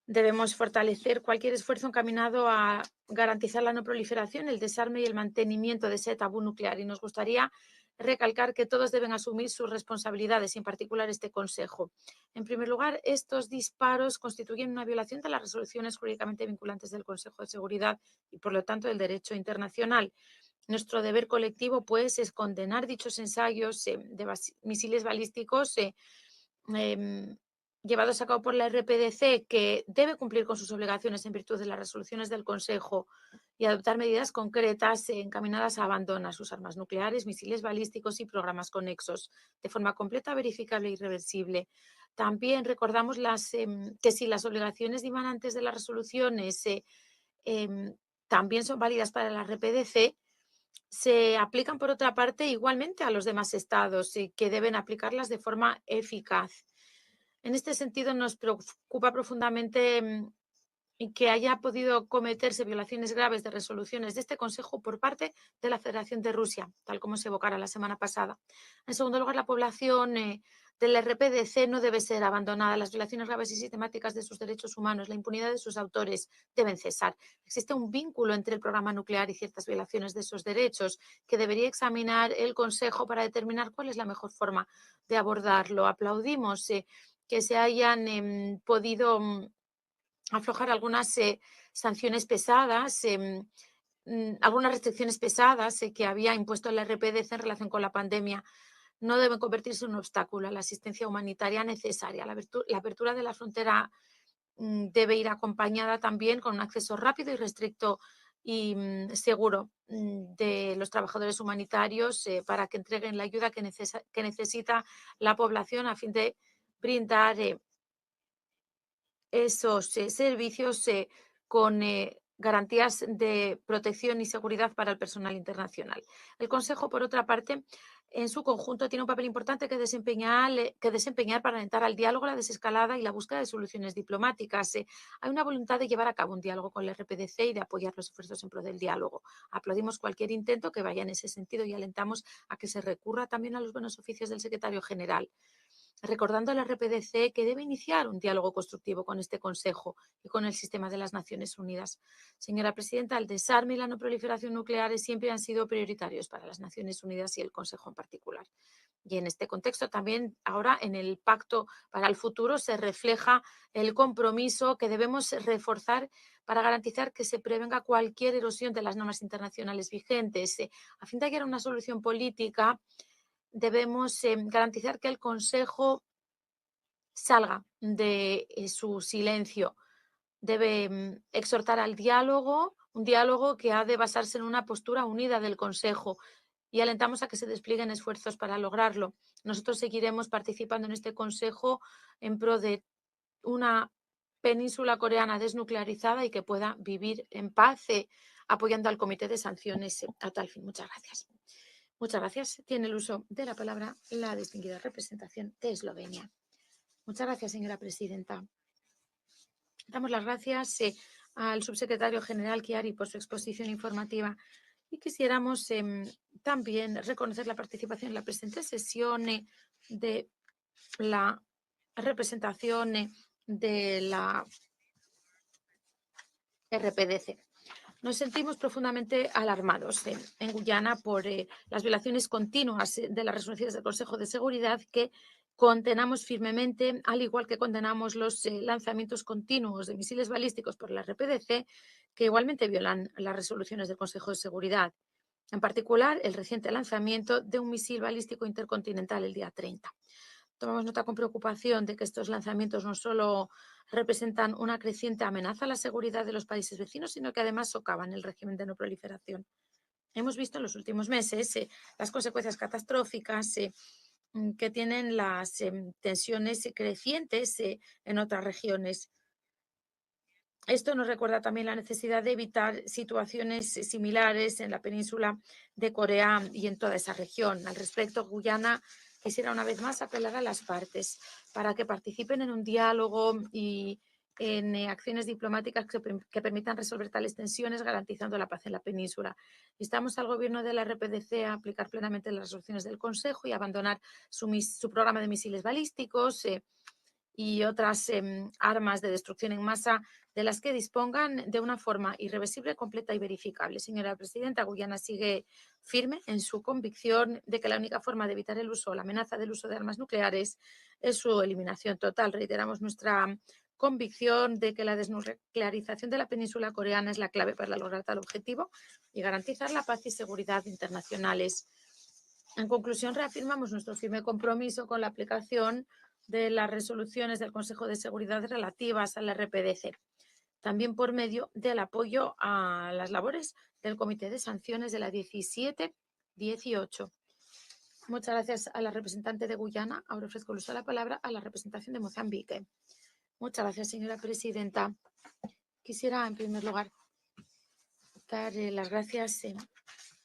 Debemos fortalecer cualquier esfuerzo encaminado a garantizar la no proliferación, el desarme y el mantenimiento de ese tabú nuclear. Y nos gustaría recalcar que todos deben asumir sus responsabilidades, en particular este Consejo. En primer lugar, estos disparos constituyen una violación de las resoluciones jurídicamente vinculantes del Consejo de Seguridad y, por lo tanto, del derecho internacional. Nuestro deber colectivo, pues, es condenar dichos ensayos de misiles balísticos llevados a cabo por la RPDC, que debe cumplir con sus obligaciones en virtud de las resoluciones del Consejo y adoptar medidas concretas encaminadas a abandonar sus armas nucleares, misiles balísticos y programas conexos de forma completa, verificable e irreversible. También recordamos que si las obligaciones dimanantes de las resoluciones también son válidas para la RPDC, se aplican, por otra parte, igualmente a los demás estados y que deben aplicarlas de forma eficaz. En este sentido, nos preocupa profundamente que haya podido cometerse violaciones graves de resoluciones de este Consejo por parte de la Federación de Rusia, tal como se evocara la semana pasada. En segundo lugar, la población del RPDC no debe ser abandonada. Las violaciones graves y sistemáticas de sus derechos humanos, la impunidad de sus autores deben cesar. Existe un vínculo entre el programa nuclear y ciertas violaciones de esos derechos que debería examinar el Consejo para determinar cuál es la mejor forma de abordarlo. Aplaudimos que se hayan podido aflojar algunas sanciones pesadas, algunas restricciones pesadas que había impuesto la RPDC en relación con la pandemia. No deben convertirse en un obstáculo a la asistencia humanitaria necesaria. La apertura de la frontera debe ir acompañada también con un acceso rápido y restricto y seguro de los trabajadores humanitarios para que entreguen la ayuda que necesita la población a fin de brindar esos servicios con garantías de protección y seguridad para el personal internacional. El Consejo, por otra parte, en su conjunto tiene un papel importante que desempeñar para alentar al diálogo, la desescalada y la búsqueda de soluciones diplomáticas. Hay una voluntad de llevar a cabo un diálogo con la RPDC y de apoyar los esfuerzos en pro del diálogo. Aplaudimos cualquier intento que vaya en ese sentido y alentamos a que se recurra también a los buenos oficios del secretario general, recordando a la RPDC que debe iniciar un diálogo constructivo con este Consejo y con el sistema de las Naciones Unidas. Señora presidenta, el desarme y la no proliferación nucleares siempre han sido prioritarios para las Naciones Unidas y el Consejo en particular. Y en este contexto también ahora en el Pacto para el Futuro se refleja el compromiso que debemos reforzar para garantizar que se prevenga cualquier erosión de las normas internacionales vigentes. A fin de hallar una solución política, debemos garantizar que el Consejo salga de su silencio. Debe exhortar al diálogo, un diálogo que ha de basarse en una postura unida del Consejo, y alentamos a que se desplieguen esfuerzos para lograrlo. Nosotros seguiremos participando en este Consejo en pro de una península coreana desnuclearizada y que pueda vivir en paz, apoyando al Comité de Sanciones a tal fin. Muchas gracias. Muchas gracias. Tiene el uso de la palabra la distinguida representación de Eslovenia. Muchas gracias, señora presidenta. Damos las gracias al subsecretario general Chiari por su exposición informativa y quisiéramos también reconocer la participación en la presente sesión de la representación de la RPDC. Nos sentimos profundamente alarmados en Guyana por las violaciones continuas de las resoluciones del Consejo de Seguridad que condenamos firmemente, al igual que condenamos los lanzamientos continuos de misiles balísticos por la RPDC, que igualmente violan las resoluciones del Consejo de Seguridad. En particular, el reciente lanzamiento de un misil balístico intercontinental el día 30. Tomamos nota con preocupación de que estos lanzamientos no solo representan una creciente amenaza a la seguridad de los países vecinos, sino que además socavan el régimen de no proliferación. Hemos visto en los últimos meses las consecuencias catastróficas que tienen las tensiones crecientes en otras regiones. Esto nos recuerda también la necesidad de evitar situaciones similares en la península de Corea y en toda esa región. Al respecto, Guyana quisiera una vez más apelar a las partes para que participen en un diálogo y en acciones diplomáticas que permitan resolver tales tensiones, garantizando la paz en la península. Instamos al gobierno de la RPDC a aplicar plenamente las resoluciones del Consejo y abandonar su programa de misiles balísticos y otras armas de destrucción en masa de las que dispongan de una forma irreversible, completa y verificable. Señora presidenta, Guyana sigue firme en su convicción de que la única forma de evitar el uso o la amenaza del uso de armas nucleares es su eliminación total. Reiteramos nuestra convicción de que la desnuclearización de la península coreana es la clave para lograr tal objetivo y garantizar la paz y seguridad internacionales. En conclusión, reafirmamos nuestro firme compromiso con la aplicación de las resoluciones del Consejo de Seguridad relativas al RPDC, también por medio del apoyo a las labores del Comité de Sanciones de la 17-18. Muchas gracias a la representante de Guyana. Ahora ofrezco el uso de la palabra a la representación de Mozambique. Muchas gracias, señora presidenta. Quisiera, en primer lugar, dar las gracias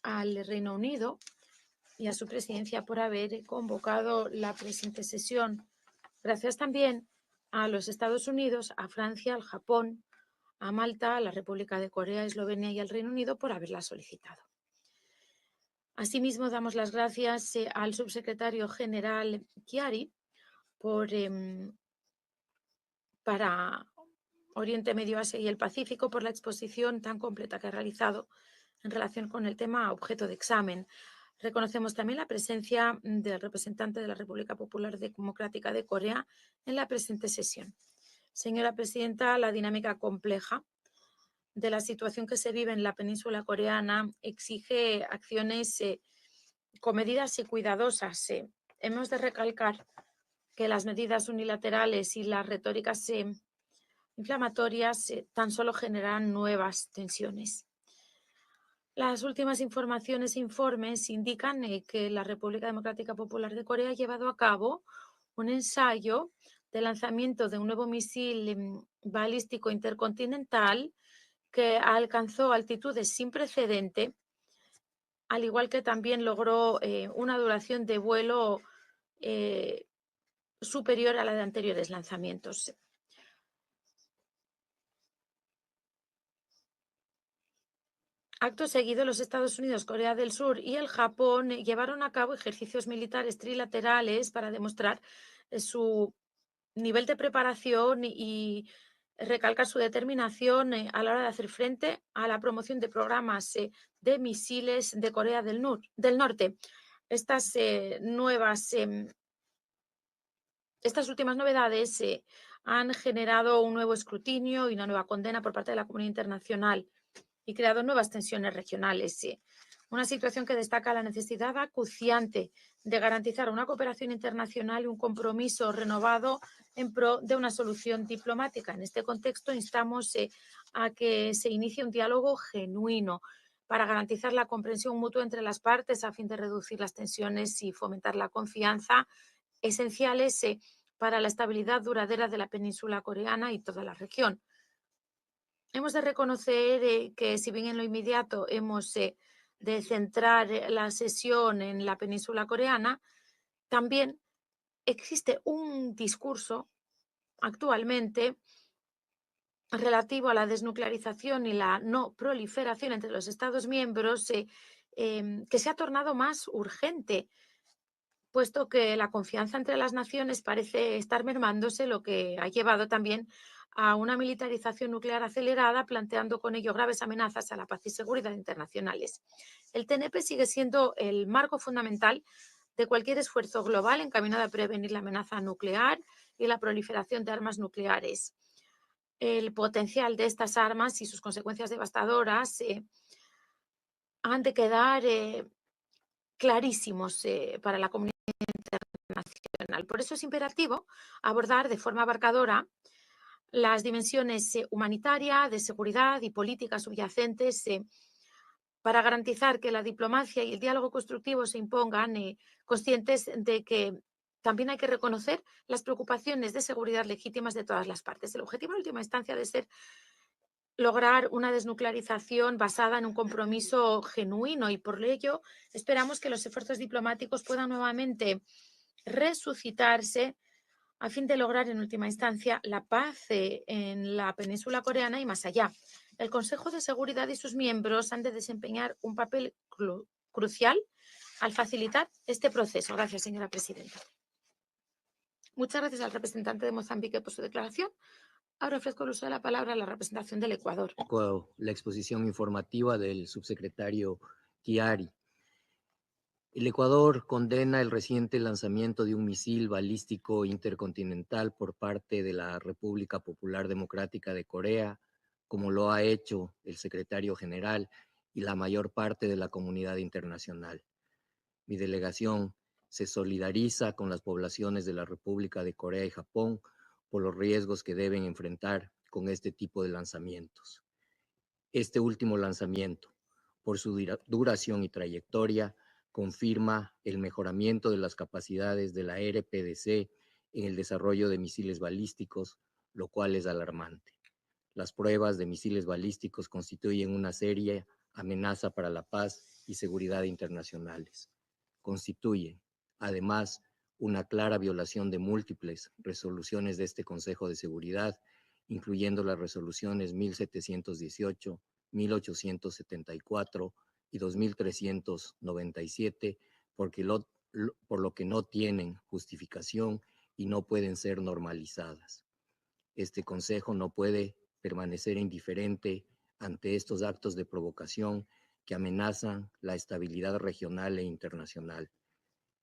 al Reino Unido y a su presidencia por haber convocado la presente sesión. Gracias también a los Estados Unidos, a Francia, al Japón, a Malta, a la República de Corea, Eslovenia y al Reino Unido por haberla solicitado. Asimismo, damos las gracias al subsecretario general Chiari para Oriente Medio, Asia y el Pacífico por la exposición tan completa que ha realizado en relación con el tema objeto de examen. Reconocemos también la presencia del representante de la República Popular Democrática de Corea en la presente sesión. Señora presidenta, la dinámica compleja de la situación que se vive en la península coreana exige acciones comedidas y cuidadosas. Hemos de recalcar que las medidas unilaterales y las retóricas inflamatorias tan solo generan nuevas tensiones. Las últimas informaciones e informes indican que la República Democrática Popular de Corea ha llevado a cabo un ensayo de lanzamiento de un nuevo misil balístico intercontinental que alcanzó altitudes sin precedente, al igual que también logró una duración de vuelo superior a la de anteriores lanzamientos. Acto seguido, los Estados Unidos, Corea del Sur y el Japón llevaron a cabo ejercicios militares trilaterales para demostrar su nivel de preparación y recalcar su determinación a la hora de hacer frente a la promoción de programas de misiles de Corea del Norte. Estas últimas novedades han generado un nuevo escrutinio y una nueva condena por parte de la comunidad internacional y creado nuevas tensiones regionales. Una situación que destaca la necesidad acuciante de garantizar una cooperación internacional y un compromiso renovado en pro de una solución diplomática. En este contexto, instamos a que se inicie un diálogo genuino para garantizar la comprensión mutua entre las partes a fin de reducir las tensiones y fomentar la confianza, esenciales para la estabilidad duradera de la península coreana y toda la región. Hemos de reconocer que si bien en lo inmediato hemos de centrar la sesión en la península coreana, también existe un discurso actualmente relativo a la desnuclearización y la no proliferación entre los Estados miembros que se ha tornado más urgente, puesto que la confianza entre las naciones parece estar mermándose, lo que ha llevado también a una militarización nuclear acelerada, planteando con ello graves amenazas a la paz y seguridad internacionales. El TNP sigue siendo el marco fundamental de cualquier esfuerzo global encaminado a prevenir la amenaza nuclear y la proliferación de armas nucleares. El potencial de estas armas y sus consecuencias devastadoras han de quedar clarísimos para la comunidad internacional. Por eso es imperativo abordar de forma abarcadora las dimensiones humanitaria, de seguridad y políticas subyacentes para garantizar que la diplomacia y el diálogo constructivo se impongan, conscientes de que también hay que reconocer las preocupaciones de seguridad legítimas de todas las partes. El objetivo en última instancia debe ser lograr una desnuclearización basada en un compromiso genuino y por ello esperamos que los esfuerzos diplomáticos puedan nuevamente resucitarse a fin de lograr en última instancia la paz en la península coreana y más allá. El Consejo de Seguridad y sus miembros han de desempeñar un papel crucial al facilitar este proceso. Gracias, señora presidenta. Muchas gracias al representante de Mozambique por su declaración. Ahora ofrezco el uso de la palabra a la representación del Ecuador. La exposición informativa del subsecretario Chiari. El Ecuador condena el reciente lanzamiento de un misil balístico intercontinental por parte de la República Popular Democrática de Corea, como lo ha hecho el secretario general y la mayor parte de la comunidad internacional. Mi delegación se solidariza con las poblaciones de la República de Corea y Japón por los riesgos que deben enfrentar con este tipo de lanzamientos. Este último lanzamiento, por su duración y trayectoria, confirma el mejoramiento de las capacidades de la RPDC en el desarrollo de misiles balísticos, lo cual es alarmante. Las pruebas de misiles balísticos constituyen una seria amenaza para la paz y seguridad internacionales. Constituyen, además, una clara violación de múltiples resoluciones de este Consejo de Seguridad, incluyendo las resoluciones 1718, 1874 y 2397, por lo que no tienen justificación y no pueden ser normalizadas. Este Consejo no puede permanecer indiferente ante estos actos de provocación que amenazan la estabilidad regional e internacional.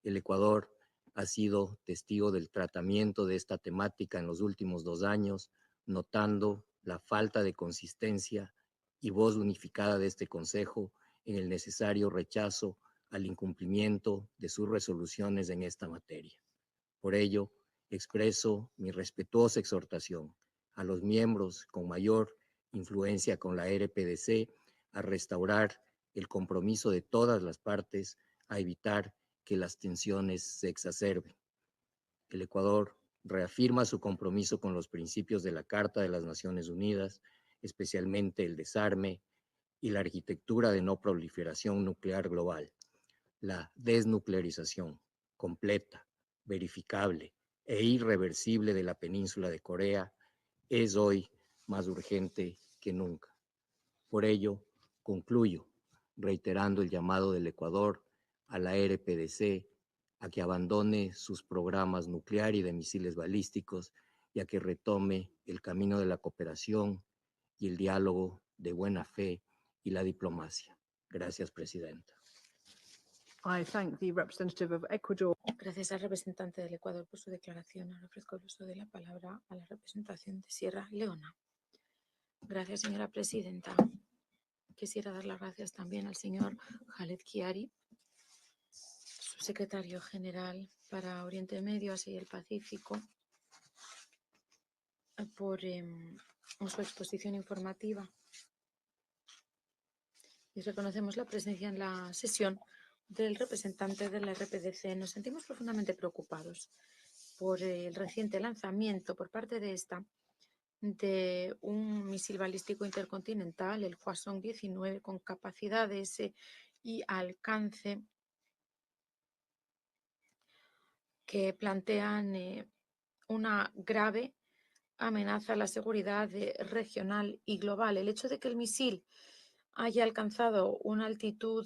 El Ecuador ha sido testigo del tratamiento de esta temática en los últimos 2 años, notando la falta de consistencia y voz unificada de este Consejo en el necesario rechazo al incumplimiento de sus resoluciones en esta materia. Por ello, expreso mi respetuosa exhortación a los miembros con mayor influencia con la RPDC a restaurar el compromiso de todas las partes a evitar que las tensiones se exacerben. El Ecuador reafirma su compromiso con los principios de la Carta de las Naciones Unidas, especialmente el desarme y la arquitectura de no proliferación nuclear global. La desnuclearización completa, verificable e irreversible de la península de Corea es hoy más urgente que nunca. Por ello, concluyo reiterando el llamado del Ecuador a la RPDC a que abandone sus programas nuclear y de misiles balísticos y a que retome el camino de la cooperación y el diálogo de buena fe y la diplomacia. Gracias, Presidenta. I thank the representative of Ecuador. Gracias al representante del Ecuador por su declaración. Ahora ofrezco el uso de la palabra a la representación de Sierra Leona. Gracias, señora presidenta. Quisiera dar las gracias también al señor Khaled Chiari, subsecretario general para Oriente Medio, Asia y el Pacífico, por su exposición informativa. Y reconocemos la presencia en la sesión del representante de la RPDC. Nos sentimos profundamente preocupados por el reciente lanzamiento por parte de esta de un misil balístico intercontinental, el Hwasong-19, con capacidades y alcance que plantean una grave amenaza la seguridad regional y global. El hecho de que el misil haya alcanzado una altitud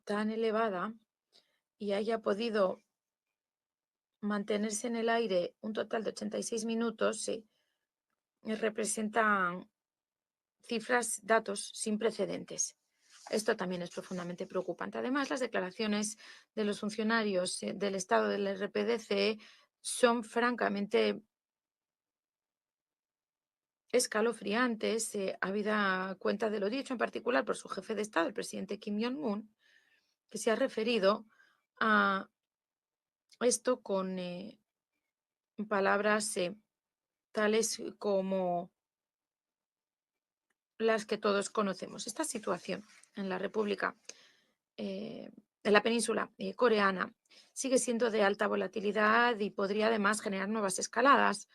tan elevada y haya podido mantenerse en el aire un total de 86 minutos representan cifras, datos sin precedentes. Esto también es profundamente preocupante. Además, las declaraciones de los funcionarios del estado del RPDC son francamente escalofriantes, habida cuenta de lo dicho en particular por su jefe de Estado, el presidente Kim Jong-un, que se ha referido a esto con palabras tales como las que todos conocemos. Esta situación en la República, en la península coreana, sigue siendo de alta volatilidad y podría además generar nuevas escaladas.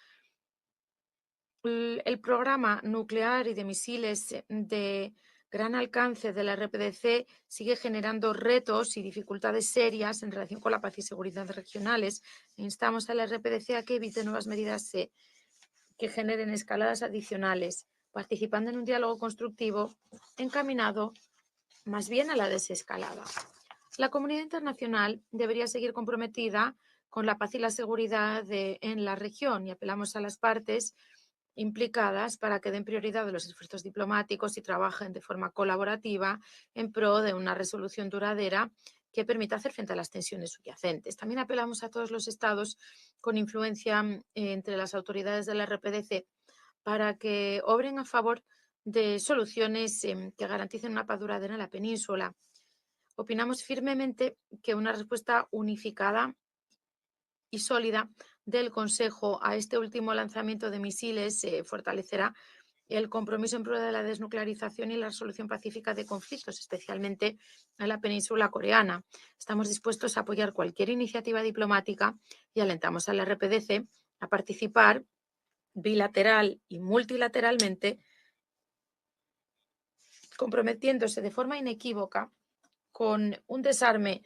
El programa nuclear y de misiles de gran alcance de la RPDC sigue generando retos y dificultades serias en relación con la paz y seguridad regionales. Instamos a la RPDC a que evite nuevas medidas que generen escaladas adicionales, participando en un diálogo constructivo encaminado más bien a la desescalada. La comunidad internacional debería seguir comprometida con la paz y la seguridad en la región y apelamos a las partes implicadas para que den prioridad a los esfuerzos diplomáticos y trabajen de forma colaborativa en pro de una resolución duradera que permita hacer frente a las tensiones subyacentes. También apelamos a todos los estados con influencia entre las autoridades de la RPDC para que obren a favor de soluciones que garanticen una paz duradera en la península. Opinamos firmemente que una respuesta unificada y sólida del Consejo a este último lanzamiento de misiles fortalecerá el compromiso en pro de la desnuclearización y la resolución pacífica de conflictos, especialmente en la península coreana. Estamos dispuestos a apoyar cualquier iniciativa diplomática y alentamos a la RPDC a participar bilateral y multilateralmente, comprometiéndose de forma inequívoca con un desarme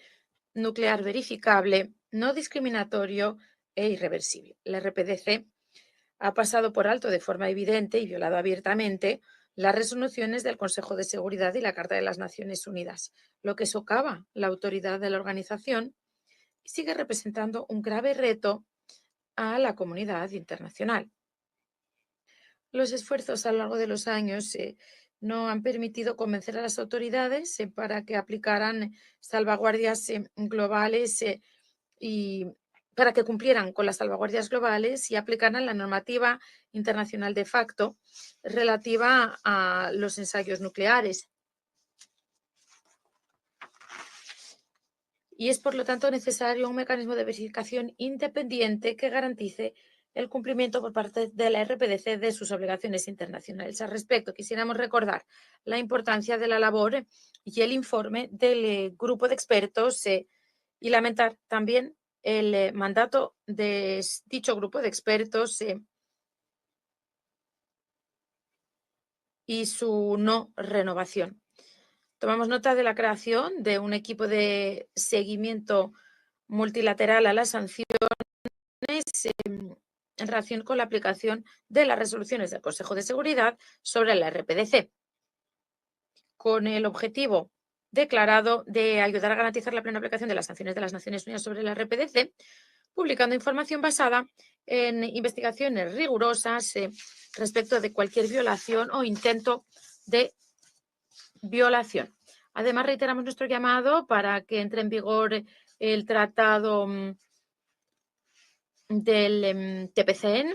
nuclear verificable, no discriminatorio e irreversible. La RPDC ha pasado por alto de forma evidente y violado abiertamente las resoluciones del Consejo de Seguridad y la Carta de las Naciones Unidas, lo que socava la autoridad de la organización y sigue representando un grave reto a la comunidad internacional. Los esfuerzos a lo largo de los años no han permitido convencer a las autoridades para que aplicaran salvaguardias globales y para que cumplieran con las salvaguardias globales y aplicaran la normativa internacional de facto relativa a los ensayos nucleares. Y es, por lo tanto, necesario un mecanismo de verificación independiente que garantice el cumplimiento por parte de la RPDC de sus obligaciones internacionales. Al respecto, quisiéramos recordar la importancia de la labor y el informe del grupo de expertos y lamentar también el mandato de dicho grupo de expertos y su no renovación. Tomamos nota de la creación de un equipo de seguimiento multilateral a las sanciones en relación con la aplicación de las resoluciones del Consejo de Seguridad sobre la RPDC, con el objetivo declarado de ayudar a garantizar la plena aplicación de las sanciones de las Naciones Unidas sobre la RPDC, publicando información basada en investigaciones rigurosas respecto de cualquier violación o intento de violación. Además, reiteramos nuestro llamado para que entre en vigor el tratado del TPCN,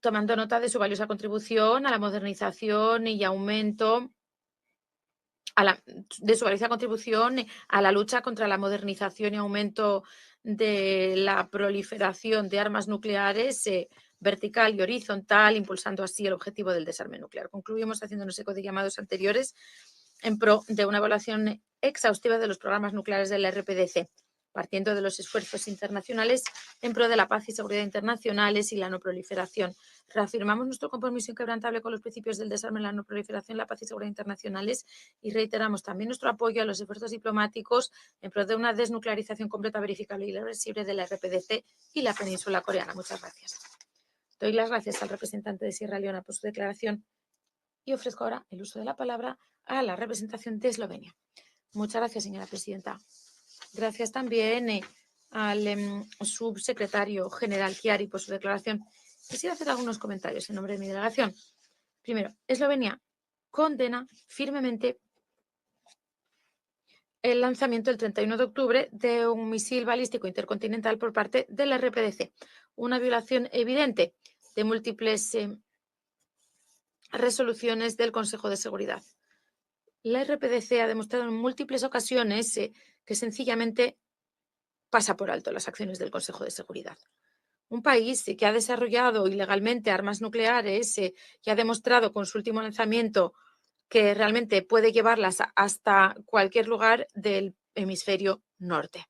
tomando nota de su valiosa contribución a la modernización y aumento de su valiosa contribución a la lucha contra la modernización y aumento de la proliferación de armas nucleares vertical y horizontal, impulsando así el objetivo del desarme nuclear. Concluimos haciéndonos eco de llamados anteriores en pro de una evaluación exhaustiva de los programas nucleares de la RPDC, partiendo de los esfuerzos internacionales en pro de la paz y seguridad internacionales y la no proliferación. Reafirmamos nuestro compromiso inquebrantable con los principios del desarme, la no proliferación, la paz y seguridad internacionales y reiteramos también nuestro apoyo a los esfuerzos diplomáticos en pro de una desnuclearización completa, verificable y irreversible de la RPDC y la península coreana. Muchas gracias. Doy las gracias al representante de Sierra Leona por su declaración y ofrezco ahora el uso de la palabra a la representación de Eslovenia. Muchas gracias, señora presidenta. Gracias también al subsecretario general Chiari por su declaración. Quisiera hacer algunos comentarios en nombre de mi delegación. Primero, Eslovenia condena firmemente el lanzamiento el 31 de octubre de un misil balístico intercontinental por parte del RPDC, una violación evidente de múltiples resoluciones del Consejo de Seguridad. La RPDC ha demostrado en múltiples ocasiones que sencillamente pasa por alto las acciones del Consejo de Seguridad. Un país que ha desarrollado ilegalmente armas nucleares y ha demostrado con su último lanzamiento que realmente puede llevarlas hasta cualquier lugar del hemisferio norte.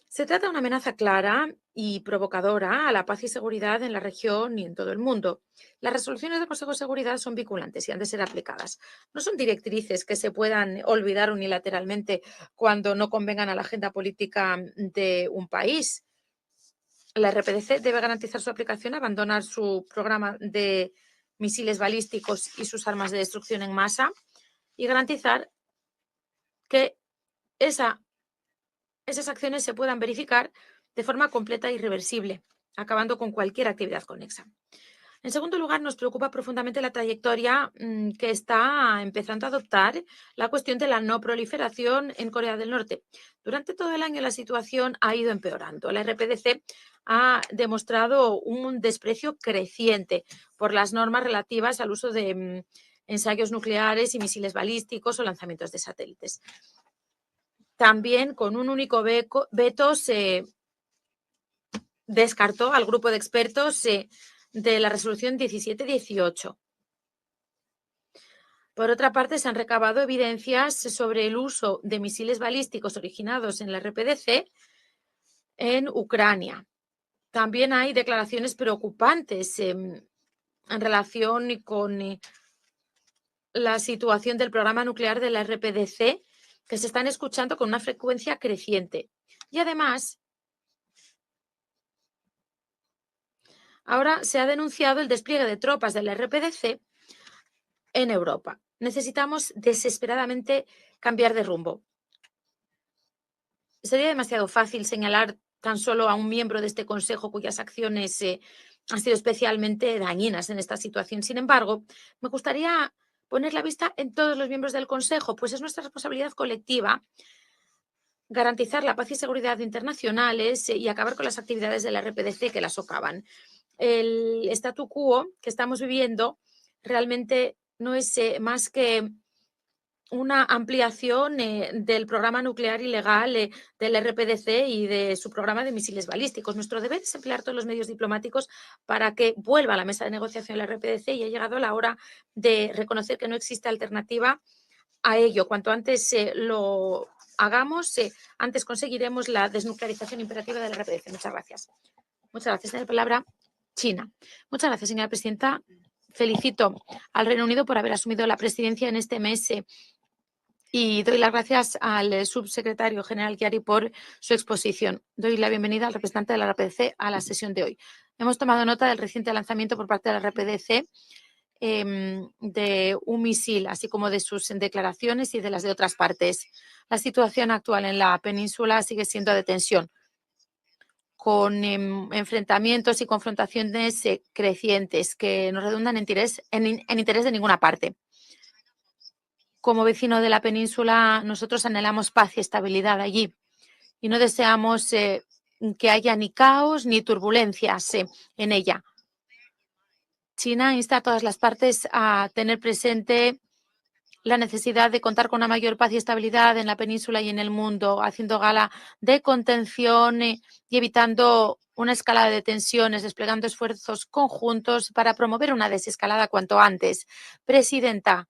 Se trata de una amenaza clara y provocadora a la paz y seguridad en la región y en todo el mundo. Las resoluciones del Consejo de Seguridad son vinculantes y han de ser aplicadas. No son directrices que se puedan olvidar unilateralmente cuando no convengan a la agenda política de un país. La RPDC debe garantizar su aplicación, abandonar su programa de misiles balísticos y sus armas de destrucción en masa y garantizar que esas acciones se puedan verificar de forma completa e irreversible, acabando con cualquier actividad conexa. En segundo lugar, nos preocupa profundamente la trayectoria que está empezando a adoptar la cuestión de la no proliferación en Corea del Norte. Durante todo el año la situación ha ido empeorando. La RPDC ha demostrado un desprecio creciente por las normas relativas al uso de ensayos nucleares y misiles balísticos o lanzamientos de satélites. También con un único veto se descartó al grupo de expertos de la resolución 1718. Por otra parte, se han recabado evidencias sobre el uso de misiles balísticos originados en la RPDC en Ucrania. También hay declaraciones preocupantes en relación con la situación del programa nuclear de la RPDC que se están escuchando con una frecuencia creciente. Y además, ahora se ha denunciado el despliegue de tropas de la RPDC en Europa. Necesitamos desesperadamente cambiar de rumbo. Sería demasiado fácil señalar tan solo a un miembro de este Consejo cuyas acciones han sido especialmente dañinas en esta situación. Sin embargo, me gustaría poner la vista en todos los miembros del Consejo, pues es nuestra responsabilidad colectiva garantizar la paz y seguridad internacionales y acabar con las actividades de la RPDC que las socavan. El statu quo que estamos viviendo realmente no es más que una ampliación del programa nuclear ilegal del RPDC y de su programa de misiles balísticos. Nuestro deber es emplear todos los medios diplomáticos para que vuelva a la mesa de negociación la RPDC y ha llegado la hora de reconocer que no existe alternativa a ello. Cuanto antes lo hagamos, antes conseguiremos la desnuclearización imperativa de la RPDC. Muchas gracias. Muchas gracias. Tiene la palabra China. Muchas gracias, señora presidenta. Felicito al Reino Unido por haber asumido la presidencia en este mes y doy las gracias al subsecretario general Chiari por su exposición. Doy la bienvenida al representante de la RPDC a la sesión de hoy. Hemos tomado nota del reciente lanzamiento por parte de la RPDC de un misil, así como de sus declaraciones y de las de otras partes. La situación actual en la península sigue siendo de tensión, con enfrentamientos y confrontaciones crecientes que no redundan en interés de ninguna parte. Como vecino de la península, nosotros anhelamos paz y estabilidad allí y no deseamos que haya ni caos ni turbulencias en ella. China insta a todas las partes a tener presente la necesidad de contar con una mayor paz y estabilidad en la península y en el mundo, haciendo gala de contención y evitando una escalada de tensiones, desplegando esfuerzos conjuntos para promover una desescalada cuanto antes. Presidenta,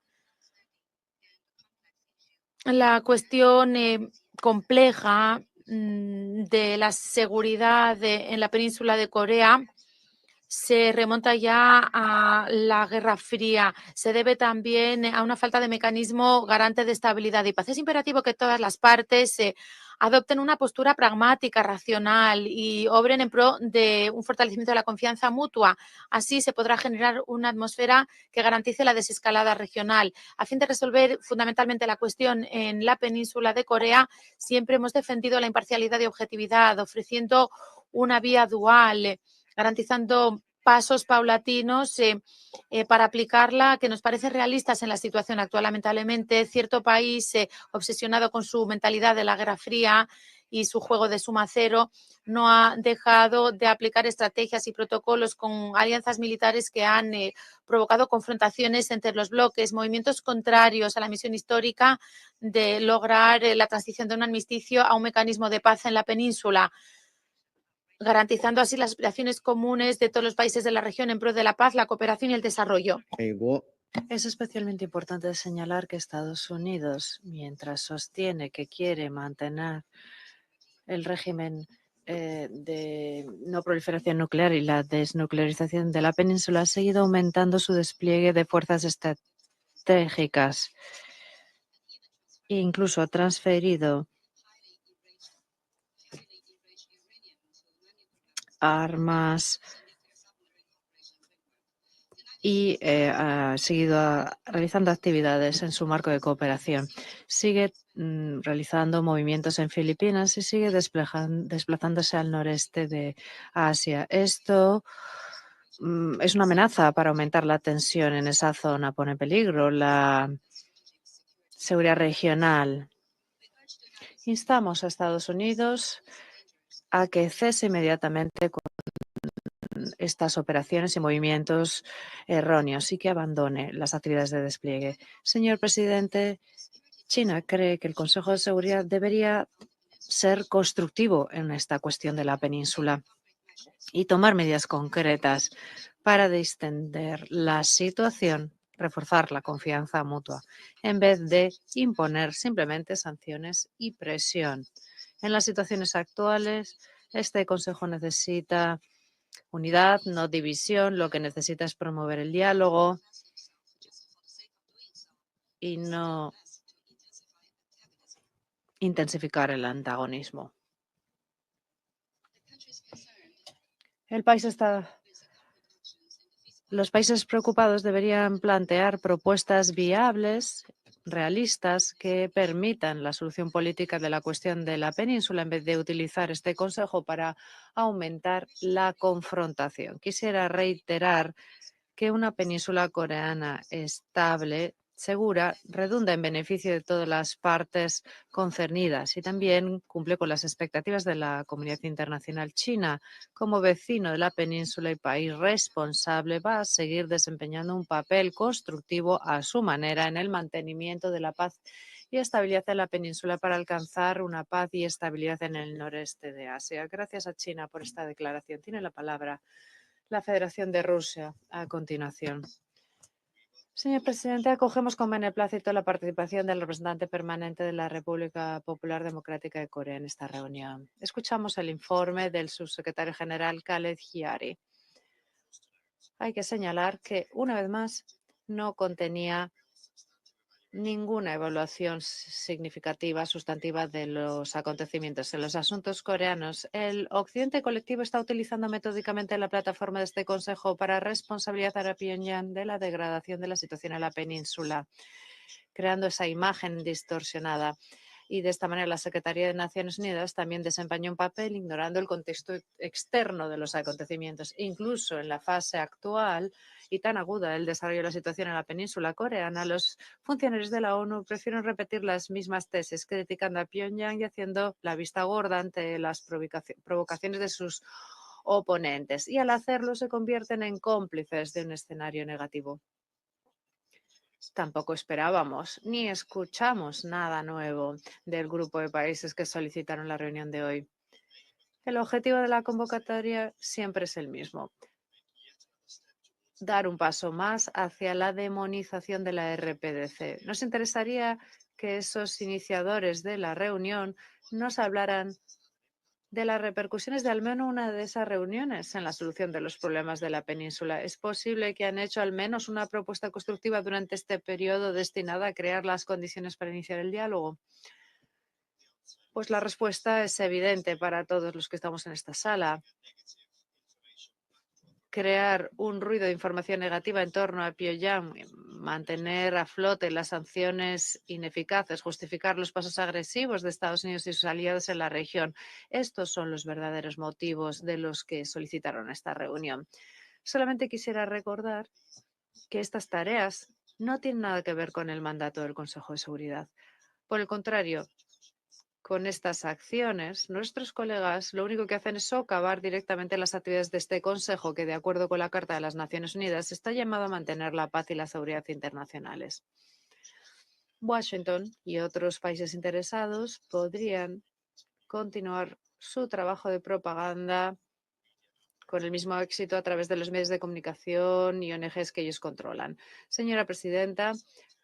la cuestión compleja de la seguridad en la península de Corea se remonta ya a la Guerra Fría. Se debe también a una falta de mecanismo garante de estabilidad y paz. Es imperativo que todas las partes adopten una postura pragmática, racional y obren en pro de un fortalecimiento de la confianza mutua. Así se podrá generar una atmósfera que garantice la desescalada regional. A fin de resolver fundamentalmente la cuestión en la península de Corea, siempre hemos defendido la imparcialidad y objetividad, ofreciendo una vía dual, garantizando pasos paulatinos para aplicarla que nos parece realistas en la situación actual. Lamentablemente, cierto país obsesionado con su mentalidad de la Guerra Fría y su juego de suma cero no ha dejado de aplicar estrategias y protocolos con alianzas militares que han provocado confrontaciones entre los bloques, movimientos contrarios a la misión histórica de lograr la transición de un armisticio a un mecanismo de paz en la península, garantizando así las aspiraciones comunes de todos los países de la región en pro de la paz, la cooperación y el desarrollo. Es especialmente importante señalar que Estados Unidos, mientras sostiene que quiere mantener el régimen de no proliferación nuclear y la desnuclearización de la península, ha seguido aumentando su despliegue de fuerzas estratégicas e incluso ha transferido armas y ha seguido realizando actividades en su marco de cooperación. Sigue realizando movimientos en Filipinas y sigue desplazándose al noreste de Asia. Esto es una amenaza para aumentar la tensión en esa zona, pone en peligro la seguridad regional. Instamos a Estados Unidos a que cese inmediatamente con estas operaciones y movimientos erróneos y que abandone las actividades de despliegue. Señor presidente, China cree que el Consejo de Seguridad debería ser constructivo en esta cuestión de la península y tomar medidas concretas para distender la situación, reforzar la confianza mutua, en vez de imponer simplemente sanciones y presión. En las situaciones actuales, este Consejo necesita unidad, no división. Lo que necesita es promover el diálogo y no intensificar el antagonismo. Los países preocupados deberían plantear propuestas viables, realistas, que permitan la solución política de la cuestión de la península en vez de utilizar este Consejo para aumentar la confrontación. Quisiera reiterar que una península coreana estable, segura, redunda en beneficio de todas las partes concernidas y también cumple con las expectativas de la comunidad internacional. China, como vecino de la península y país responsable, va a seguir desempeñando un papel constructivo a su manera en el mantenimiento de la paz y estabilidad en la península para alcanzar una paz y estabilidad en el noreste de Asia. Gracias a China por esta declaración. Tiene la palabra la Federación de Rusia a continuación. Señor presidente, acogemos con beneplácito la participación del representante permanente de la República Popular Democrática de Corea en esta reunión. Escuchamos el informe del subsecretario general Khaled Hiyari. Hay que señalar que, una vez más, no contenía ninguna evaluación significativa, sustantiva de los acontecimientos en los asuntos coreanos. El Occidente colectivo está utilizando metódicamente la plataforma de este Consejo para responsabilizar a Pyongyang de la degradación de la situación en la península, creando esa imagen distorsionada. Y de esta manera la Secretaría de Naciones Unidas también desempeñó un papel ignorando el contexto externo de los acontecimientos. Incluso en la fase actual y tan aguda del desarrollo de la situación en la península coreana, los funcionarios de la ONU prefieren repetir las mismas tesis, criticando a Pyongyang y haciendo la vista gorda ante las provocaciones de sus oponentes. Y al hacerlo se convierten en cómplices de un escenario negativo. Tampoco esperábamos ni escuchamos nada nuevo del grupo de países que solicitaron la reunión de hoy. El objetivo de la convocatoria siempre es el mismo: dar un paso más hacia la demonización de la RPDC. Nos interesaría que esos iniciadores de la reunión nos hablaran de las repercusiones de al menos una de esas reuniones en la solución de los problemas de la península. ¿Es posible que han hecho al menos una propuesta constructiva durante este periodo destinada a crear las condiciones para iniciar el diálogo? Pues la respuesta es evidente para todos los que estamos en esta sala. Crear un ruido de información negativa en torno a Pyongyang, mantener a flote las sanciones ineficaces, justificar los pasos agresivos de Estados Unidos y sus aliados en la región. Estos son los verdaderos motivos de los que solicitaron esta reunión. Solamente quisiera recordar que estas tareas no tienen nada que ver con el mandato del Consejo de Seguridad. Por el contrario, con estas acciones, nuestros colegas lo único que hacen es socavar directamente las actividades de este Consejo, que, de acuerdo con la Carta de las Naciones Unidas, está llamado a mantener la paz y la seguridad internacionales. Washington y otros países interesados podrían continuar su trabajo de propaganda con el mismo éxito a través de los medios de comunicación y ONGs que ellos controlan. Señora presidenta,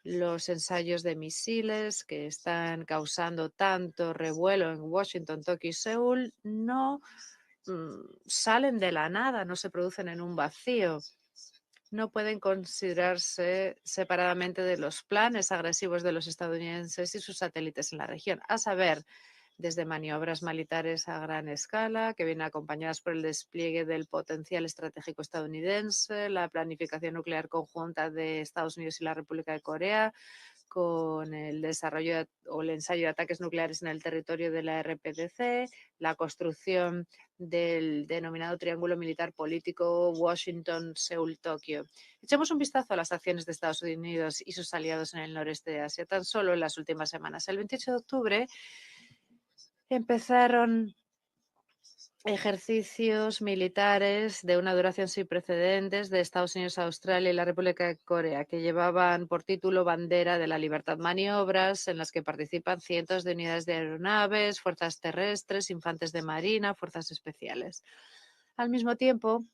los ensayos de misiles que están causando tanto revuelo en Washington, Tokio y Seúl no salen de la nada, no se producen en un vacío. No pueden considerarse separadamente de los planes agresivos de los estadounidenses y sus satélites en la región, a saber, desde maniobras militares a gran escala, que vienen acompañadas por el despliegue del potencial estratégico estadounidense, la planificación nuclear conjunta de Estados Unidos y la República de Corea, con el desarrollo o el ensayo de ataques nucleares en el territorio de la RPDC, la construcción del denominado triángulo militar político Washington, Seúl, Tokio. Echemos un vistazo a las acciones de Estados Unidos y sus aliados en el noreste de Asia, tan solo en las últimas semanas. El 28 de octubre empezaron ejercicios militares de una duración sin precedentes de Estados Unidos, Australia y la República de Corea, que llevaban por título Bandera de la Libertad, maniobras en las que participan cientos de unidades de aeronaves, fuerzas terrestres, infantes de marina, fuerzas especiales. Al mismo tiempo,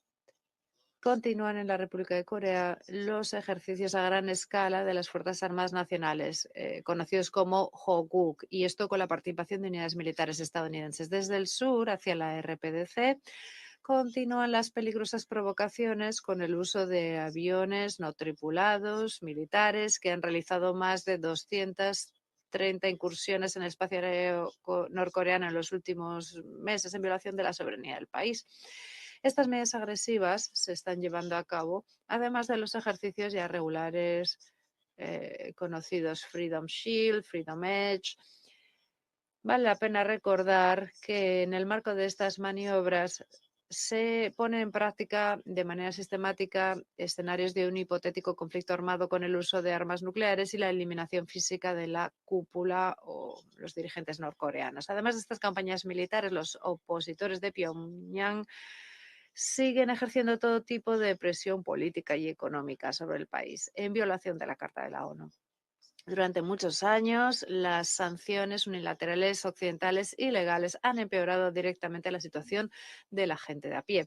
continúan en la República de Corea los ejercicios a gran escala de las Fuerzas Armadas Nacionales, conocidos como Hokuk, y esto con la participación de unidades militares estadounidenses. Desde el sur hacia la RPDC continúan las peligrosas provocaciones con el uso de aviones no tripulados militares que han realizado más de 230 incursiones en el espacio aéreo norcoreano en los últimos meses en violación de la soberanía del país. Estas medidas agresivas se están llevando a cabo, además de los ejercicios ya regulares conocidos Freedom Shield, Freedom Edge. Vale la pena recordar que en el marco de estas maniobras se ponen en práctica de manera sistemática escenarios de un hipotético conflicto armado con el uso de armas nucleares y la eliminación física de la cúpula o los dirigentes norcoreanos. Además de estas campañas militares, los opositores de Pyongyang siguen ejerciendo todo tipo de presión política y económica sobre el país, en violación de la Carta de la ONU. Durante muchos años, las sanciones unilaterales occidentales ilegales han empeorado directamente la situación de la gente de a pie.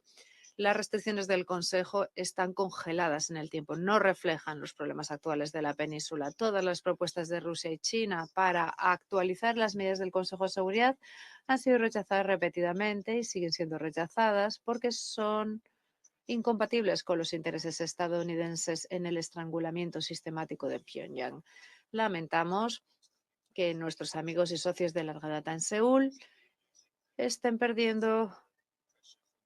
Las restricciones del Consejo están congeladas en el tiempo, no reflejan los problemas actuales de la península. Todas las propuestas de Rusia y China para actualizar las medidas del Consejo de Seguridad han sido rechazadas repetidamente y siguen siendo rechazadas porque son incompatibles con los intereses estadounidenses en el estrangulamiento sistemático de Pyongyang. Lamentamos que nuestros amigos y socios de larga data en Seúl estén perdiendo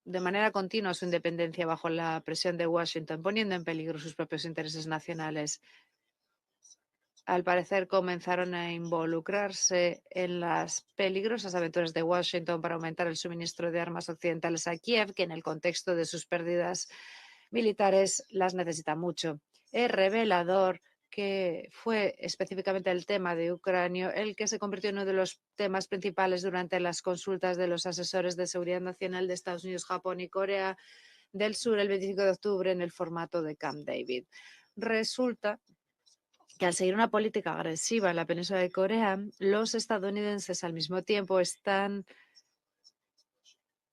de manera continua su independencia bajo la presión de Washington, poniendo en peligro sus propios intereses nacionales. Al parecer, comenzaron a involucrarse en las peligrosas aventuras de Washington para aumentar el suministro de armas occidentales a Kiev, que en el contexto de sus pérdidas militares las necesita mucho. Es revelador que fue específicamente el tema de Ucrania el que se convirtió en uno de los temas principales durante las consultas de los asesores de seguridad nacional de Estados Unidos, Japón y Corea del Sur el 25 de octubre en el formato de Camp David. Resulta que al seguir una política agresiva en la península de Corea, los estadounidenses al mismo tiempo están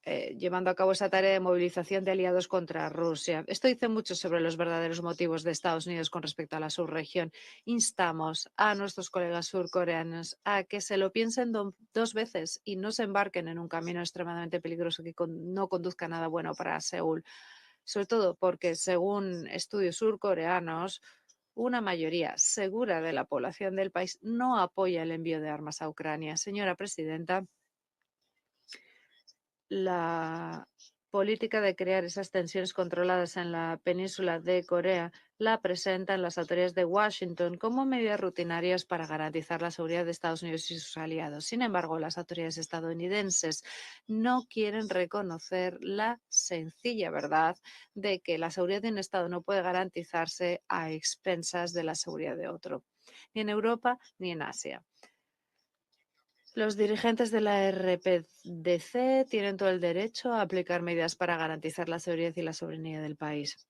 llevando a cabo esa tarea de movilización de aliados contra Rusia. Esto dice mucho sobre los verdaderos motivos de Estados Unidos con respecto a la subregión. Instamos a nuestros colegas surcoreanos a que se lo piensen dos veces y no se embarquen en un camino extremadamente peligroso que no conduzca a nada bueno para Seúl. Sobre todo porque, según estudios surcoreanos, una mayoría segura de la población del país no apoya el envío de armas a Ucrania. Señora presidenta, la política de crear esas tensiones controladas en la península de Corea la presentan las autoridades de Washington como medidas rutinarias para garantizar la seguridad de Estados Unidos y sus aliados. Sin embargo, las autoridades estadounidenses no quieren reconocer la sencilla verdad de que la seguridad de un Estado no puede garantizarse a expensas de la seguridad de otro, ni en Europa ni en Asia. Los dirigentes de la RPDC tienen todo el derecho a aplicar medidas para garantizar la seguridad y la soberanía del país.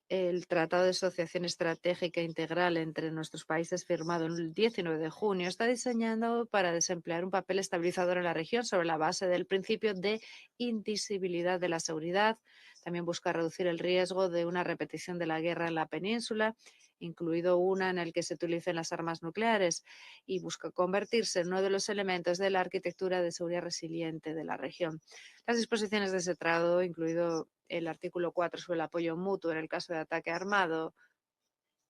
El Tratado de Asociación Estratégica Integral entre nuestros países, firmado el 19 de junio, está diseñado para desempeñar un papel estabilizador en la región sobre la base del principio de indivisibilidad de la seguridad. También busca reducir el riesgo de una repetición de la guerra en la península, incluido una en la que se utilicen las armas nucleares, y busca convertirse en uno de los elementos de la arquitectura de seguridad resiliente de la región. Las disposiciones de ese tratado, incluido el artículo 4 sobre el apoyo mutuo en el caso de ataque armado,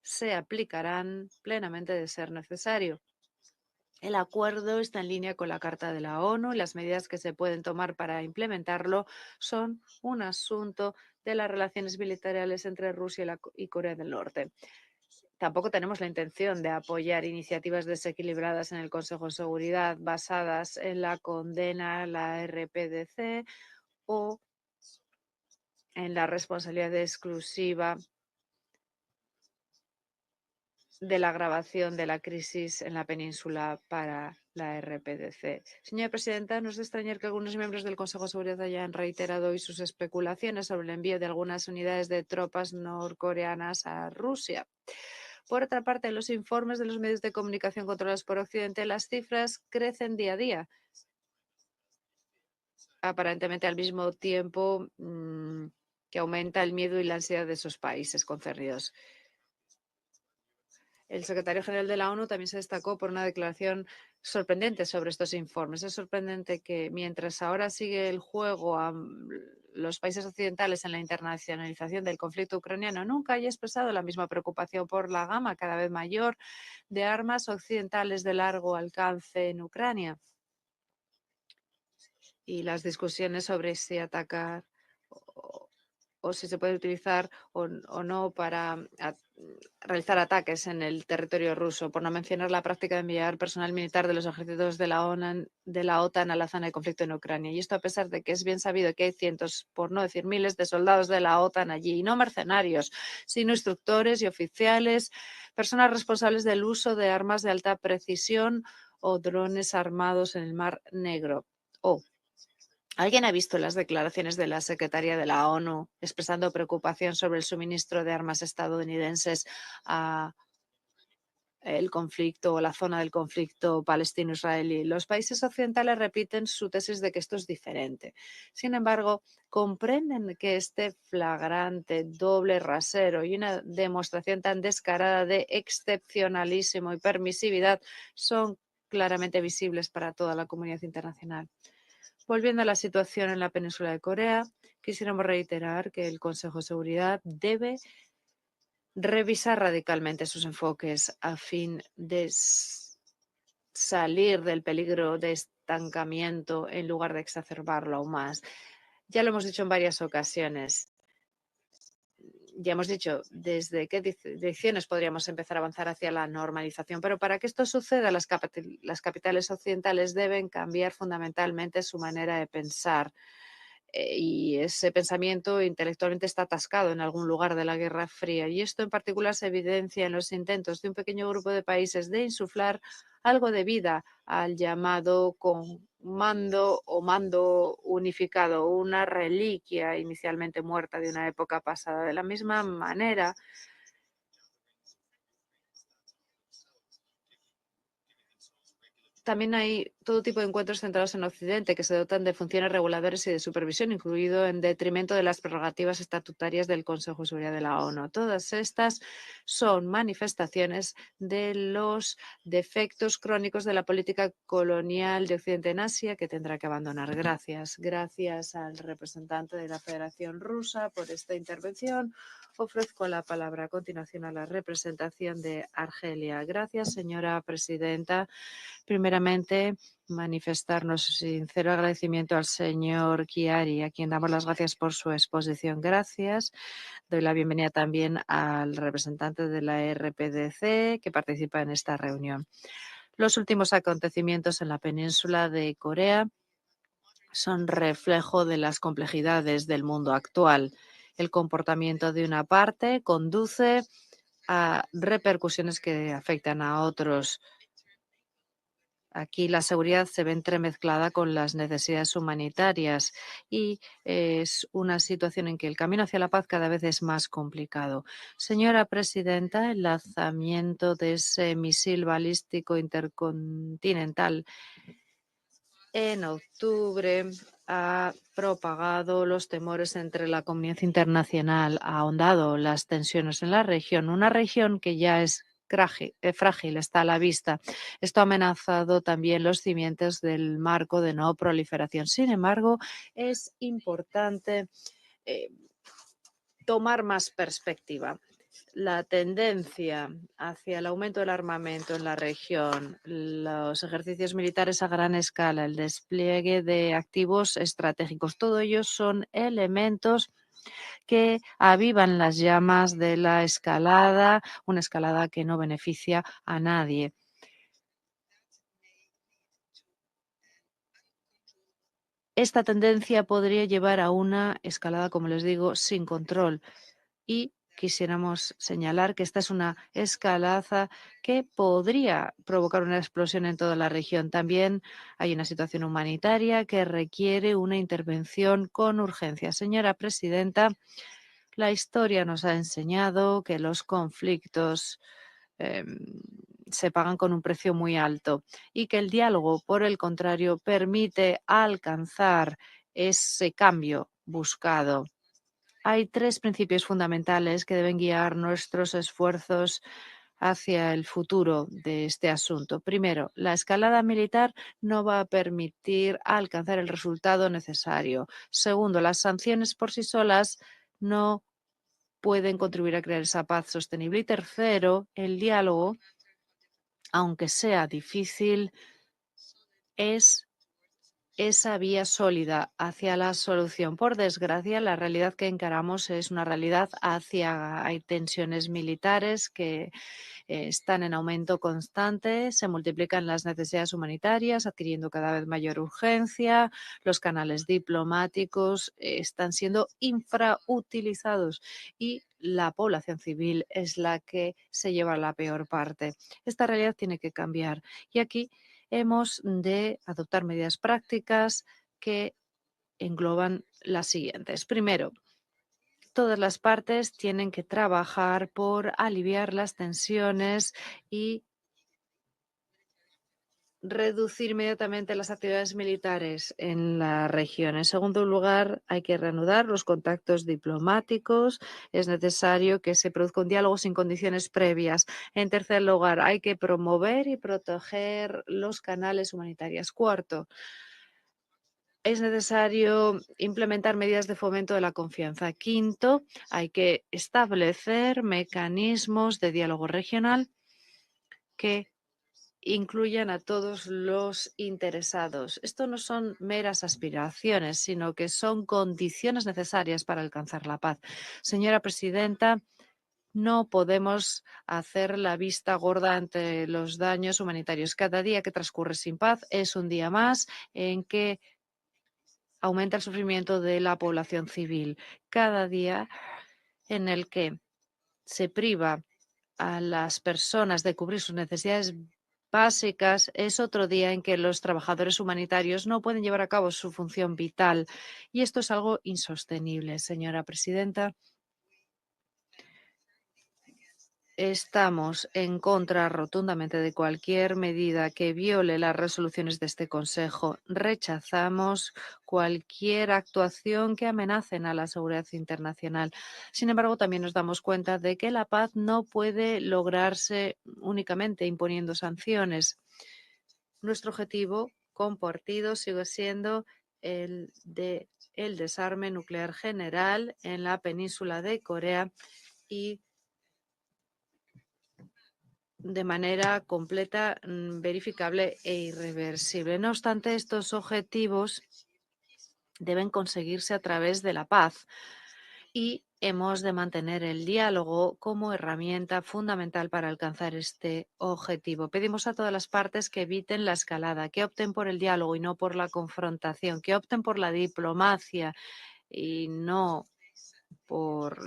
se aplicarán plenamente de ser necesario. El acuerdo está en línea con la Carta de la ONU y las medidas que se pueden tomar para implementarlo son un asunto de las relaciones bilaterales entre Rusia y Corea del Norte. Tampoco tenemos la intención de apoyar iniciativas desequilibradas en el Consejo de Seguridad basadas en la condena a la RPDC o en la responsabilidad exclusiva de la agravación de la crisis en la península para la RPDC. Señora presidenta, no es de extrañar que algunos miembros del Consejo de Seguridad hayan reiterado hoy sus especulaciones sobre el envío de algunas unidades de tropas norcoreanas a Rusia. Por otra parte, en los informes de los medios de comunicación controlados por Occidente, las cifras crecen día a día, aparentemente al mismo tiempo que aumenta el miedo y la ansiedad de esos países concernidos. El secretario general de la ONU también se destacó por una declaración sorprendente sobre estos informes. Es sorprendente que mientras ahora sigue el juego a los países occidentales en la internacionalización del conflicto ucraniano, nunca haya expresado la misma preocupación por la gama cada vez mayor de armas occidentales de largo alcance en Ucrania y las discusiones sobre si atacar o si se puede utilizar o no para realizar ataques en el territorio ruso, por no mencionar la práctica de enviar personal militar de los ejércitos de la OTAN a la zona de conflicto en Ucrania. Y esto a pesar de que es bien sabido que hay cientos, por no decir miles, de soldados de la OTAN allí, y no mercenarios, sino instructores y oficiales, personas responsables del uso de armas de alta precisión o drones armados en el Mar Negro. ¿Alguien ha visto las declaraciones de la secretaria de la ONU expresando preocupación sobre el suministro de armas estadounidenses a el conflicto o la zona del conflicto palestino-israelí? Los países occidentales repiten su tesis de que esto es diferente. Sin embargo, comprenden que este flagrante doble rasero y una demostración tan descarada de excepcionalismo y permisividad son claramente visibles para toda la comunidad internacional. Volviendo a la situación en la península de Corea, quisiéramos reiterar que el Consejo de Seguridad debe revisar radicalmente sus enfoques a fin de salir del peligro de estancamiento en lugar de exacerbarlo aún más. Ya lo hemos dicho en varias ocasiones. Ya hemos dicho desde qué direcciones podríamos empezar a avanzar hacia la normalización, pero para que esto suceda, las capitales occidentales deben cambiar fundamentalmente su manera de pensar. Y ese pensamiento intelectualmente está atascado en algún lugar de la Guerra Fría. Y esto en particular se evidencia en los intentos de un pequeño grupo de países de insuflar algo de vida al llamado comando o mando unificado, una reliquia inicialmente muerta de una época pasada. De la misma manera, También hay todo tipo de encuentros centrados en Occidente que se dotan de funciones reguladoras y de supervisión, incluido en detrimento de las prerrogativas estatutarias del Consejo de Seguridad de la ONU. Todas estas son manifestaciones de los defectos crónicos de la política colonial de Occidente en Asia que tendrá que abandonar. Gracias. Gracias al representante de la Federación Rusa por esta intervención. Ofrezco la palabra a continuación a la representación de Argelia. Gracias, señora presidenta. Primeramente, manifestar nuestro sincero agradecimiento al señor Chiari, a quien damos las gracias por su exposición. Gracias. Doy la bienvenida también al representante de la RPDC que participa en esta reunión. Los últimos acontecimientos en la península de Corea son reflejo de las complejidades del mundo actual. El comportamiento de una parte conduce a repercusiones que afectan a otros. Aquí la seguridad se ve entremezclada con las necesidades humanitarias y es una situación en que el camino hacia la paz cada vez es más complicado. Señora presidenta, el lanzamiento de ese misil balístico intercontinental en octubre ha propagado los temores entre la comunidad internacional, ha ahondado las tensiones en la región, una región que ya es frágil, está a la vista. Esto ha amenazado también los cimientos del marco de no proliferación. Sin embargo, es importante tomar más perspectiva. La tendencia hacia el aumento del armamento en la región, los ejercicios militares a gran escala, el despliegue de activos estratégicos, todo ello son elementos que avivan las llamas de la escalada, una escalada que no beneficia a nadie. Esta tendencia podría llevar a una escalada, como les digo, sin control. Y quisiéramos señalar que esta es una escalada que podría provocar una explosión en toda la región. También hay una situación humanitaria que requiere una intervención con urgencia. Señora presidenta, la historia nos ha enseñado que los conflictos se pagan con un precio muy alto y que el diálogo, por el contrario, permite alcanzar ese cambio buscado. Hay tres principios fundamentales que deben guiar nuestros esfuerzos hacia el futuro de este asunto. Primero, la escalada militar no va a permitir alcanzar el resultado necesario. Segundo, las sanciones por sí solas no pueden contribuir a crear esa paz sostenible. Y tercero, el diálogo, aunque sea difícil, es esa vía sólida hacia la solución. Por desgracia, la realidad que encaramos es una realidad hay tensiones militares que están en aumento constante, se multiplican las necesidades humanitarias, adquiriendo cada vez mayor urgencia, los canales diplomáticos están siendo infrautilizados y la población civil es la que se lleva la peor parte. Esta realidad tiene que cambiar y aquí hemos de adoptar medidas prácticas que engloban las siguientes. Primero, todas las partes tienen que trabajar por aliviar las tensiones y reducir inmediatamente las actividades militares en la región. En segundo lugar, hay que reanudar los contactos diplomáticos. Es necesario que se produzca un diálogo sin condiciones previas. En tercer lugar, hay que promover y proteger los canales humanitarios. Cuarto, es necesario implementar medidas de fomento de la confianza. Quinto, hay que establecer mecanismos de diálogo regional que incluyan a todos los interesados. Esto no son meras aspiraciones, sino que son condiciones necesarias para alcanzar la paz. Señora presidenta, no podemos hacer la vista gorda ante los daños humanitarios. Cada día que transcurre sin paz es un día más en que aumenta el sufrimiento de la población civil. Cada día en el que se priva a las personas de cubrir sus necesidades básicas es otro día en que los trabajadores humanitarios no pueden llevar a cabo su función vital. Y esto es algo insostenible, señora presidenta. Estamos en contra rotundamente de cualquier medida que viole las resoluciones de este Consejo. Rechazamos cualquier actuación que amenacen a la seguridad internacional. Sin embargo, también nos damos cuenta de que la paz no puede lograrse únicamente imponiendo sanciones. Nuestro objetivo compartido sigue siendo el desarme nuclear general en la península de Corea y de manera completa, verificable e irreversible. No obstante, estos objetivos deben conseguirse a través de la paz y hemos de mantener el diálogo como herramienta fundamental para alcanzar este objetivo. Pedimos a todas las partes que eviten la escalada, que opten por el diálogo y no por la confrontación, que opten por la diplomacia y no por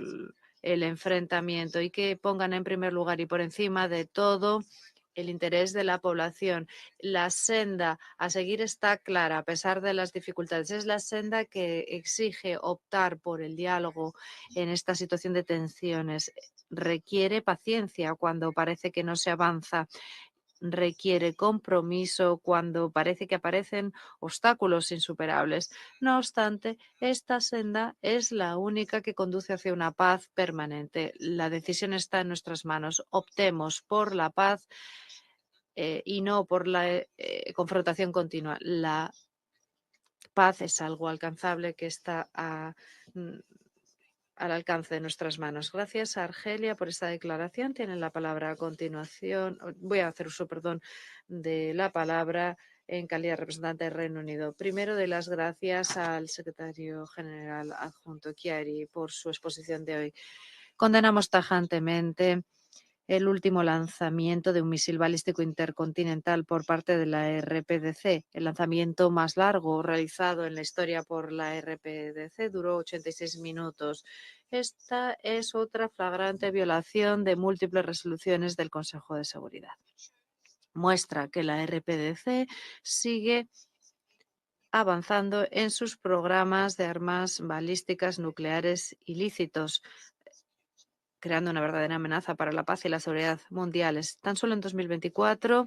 el enfrentamiento, y que pongan en primer lugar y por encima de todo el interés de la población. La senda a seguir está clara a pesar de las dificultades. Es la senda que exige optar por el diálogo en esta situación de tensiones. Requiere paciencia cuando parece que no se avanza. Requiere compromiso cuando parece que aparecen obstáculos insuperables. No obstante, esta senda es la única que conduce hacia una paz permanente. La decisión está en nuestras manos. Optemos por la paz y no por la confrontación continua. La paz es algo alcanzable que está al alcance de nuestras manos. Gracias a Argelia por esta declaración. Tienen la palabra a continuación. Voy a hacer uso, de la palabra en calidad de representante del Reino Unido. Primero, de las gracias al secretario general adjunto Chiari por su exposición de hoy. Condenamos tajantemente el último lanzamiento de un misil balístico intercontinental por parte de la RPDC. El lanzamiento más largo realizado en la historia por la RPDC duró 86 minutos. Esta es otra flagrante violación de múltiples resoluciones del Consejo de Seguridad. Muestra que la RPDC sigue avanzando en sus programas de armas balísticas nucleares ilícitos, creando una verdadera amenaza para la paz y la seguridad mundiales. Tan solo en 2024,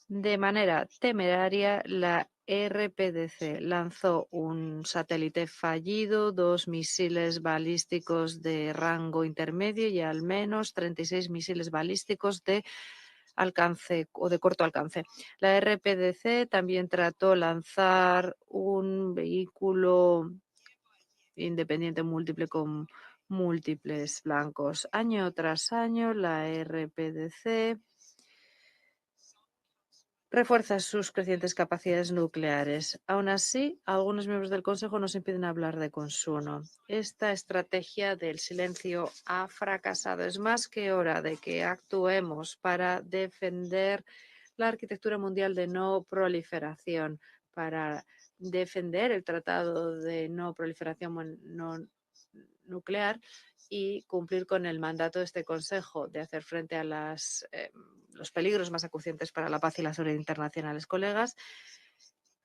de manera temeraria, la RPDC lanzó un satélite fallido, 2 misiles balísticos de rango intermedio y al menos 36 misiles balísticos de alcance o de corto alcance. La RPDC también trató lanzar un vehículo independiente múltiple con múltiples blancos. Año tras año, la RPDC refuerza sus crecientes capacidades nucleares. Aún así, algunos miembros del Consejo nos impiden hablar de consumo. Esta estrategia del silencio ha fracasado. Es más que hora de que actuemos para defender la arquitectura mundial de no proliferación, para defender el Tratado de No Proliferación no nuclear y cumplir con el mandato de este Consejo de hacer frente a los peligros más acuciantes para la paz y la seguridad internacionales. Colegas,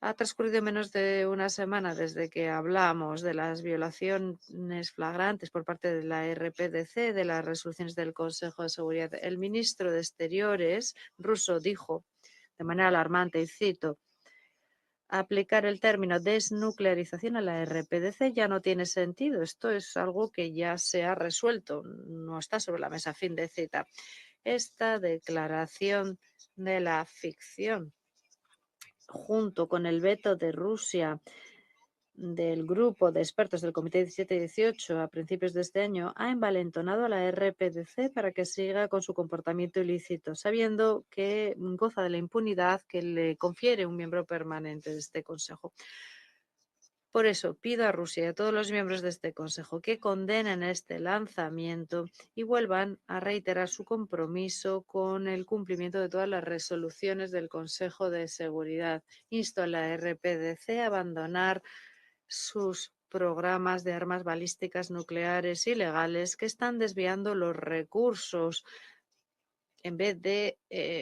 ha transcurrido menos de una semana desde que hablamos de las violaciones flagrantes por parte de la RPDC de las resoluciones del Consejo de Seguridad. El ministro de Exteriores ruso dijo de manera alarmante, y cito: aplicar el término desnuclearización a la RPDC ya no tiene sentido. Esto es algo que ya se ha resuelto, no está sobre la mesa. Fin de cita. Esta declaración de la ficción, junto con el veto de Rusia del grupo de expertos del Comité 17 y 18 a principios de este año, ha envalentonado a la RPDC para que siga con su comportamiento ilícito, sabiendo que goza de la impunidad que le confiere un miembro permanente de este Consejo. Por eso pido a Rusia y a todos los miembros de este Consejo que condenen este lanzamiento y vuelvan a reiterar su compromiso con el cumplimiento de todas las resoluciones del Consejo de Seguridad. Insto a la RPDC a abandonar sus programas de armas balísticas nucleares ilegales que están desviando los recursos en vez de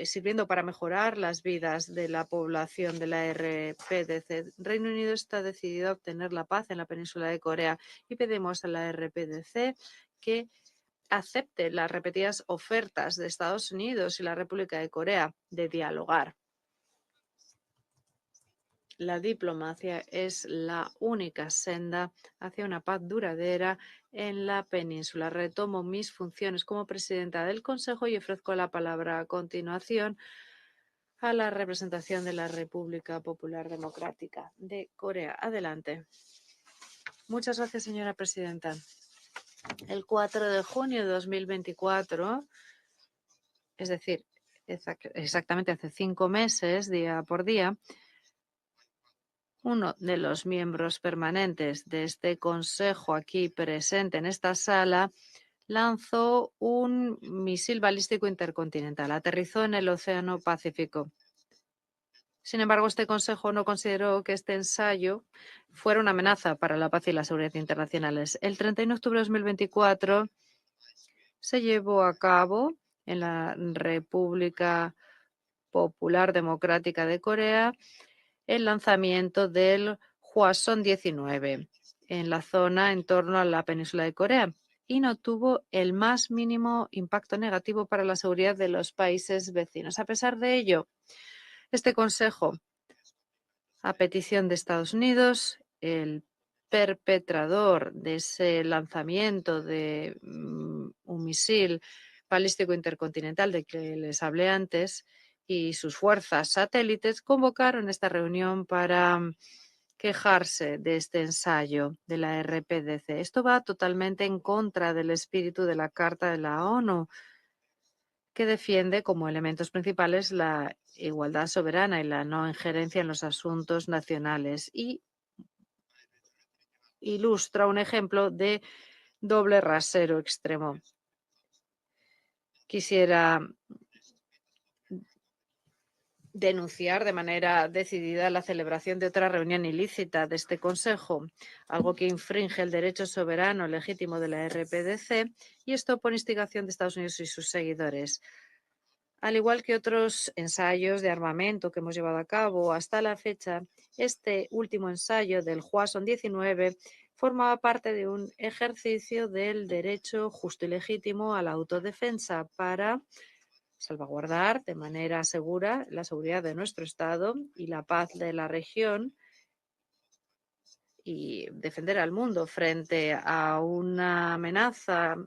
sirviendo para mejorar las vidas de la población de la RPDC. Reino Unido está decidido a obtener la paz en la península de Corea y pedimos a la RPDC que acepte las repetidas ofertas de Estados Unidos y la República de Corea de dialogar. La diplomacia es la única senda hacia una paz duradera en la península. Retomo mis funciones como presidenta del Consejo y ofrezco la palabra a continuación a la representación de la República Popular Democrática de Corea. Adelante. Muchas gracias, señora presidenta. El 4 de junio de 2024, es decir, exactamente hace 5 meses, día por día, uno de los miembros permanentes de este Consejo aquí presente en esta sala lanzó un misil balístico intercontinental. Aterrizó en el Océano Pacífico. Sin embargo, este Consejo no consideró que este ensayo fuera una amenaza para la paz y la seguridad internacionales. El 31 de octubre de 2024 se llevó a cabo en la República Popular Democrática de Corea el lanzamiento del Hwasong-19 en la zona en torno a la península de Corea y no tuvo el más mínimo impacto negativo para la seguridad de los países vecinos. A pesar de ello, este Consejo, a petición de Estados Unidos, el perpetrador de ese lanzamiento de un misil balístico intercontinental de que les hablé antes, y sus fuerzas satélites convocaron esta reunión para quejarse de este ensayo de la RPDC. Esto va totalmente en contra del espíritu de la Carta de la ONU, que defiende como elementos principales la igualdad soberana y la no injerencia en los asuntos nacionales, y ilustra un ejemplo de doble rasero extremo. Quisiera denunciar de manera decidida la celebración de otra reunión ilícita de este Consejo, algo que infringe el derecho soberano legítimo de la RPDC, y esto por instigación de Estados Unidos y sus seguidores. Al igual que otros ensayos de armamento que hemos llevado a cabo hasta la fecha, este último ensayo del Hwasong-19 formaba parte de un ejercicio del derecho justo y legítimo a la autodefensa para salvaguardar de manera segura la seguridad de nuestro Estado y la paz de la región y defender al mundo frente a una amenaza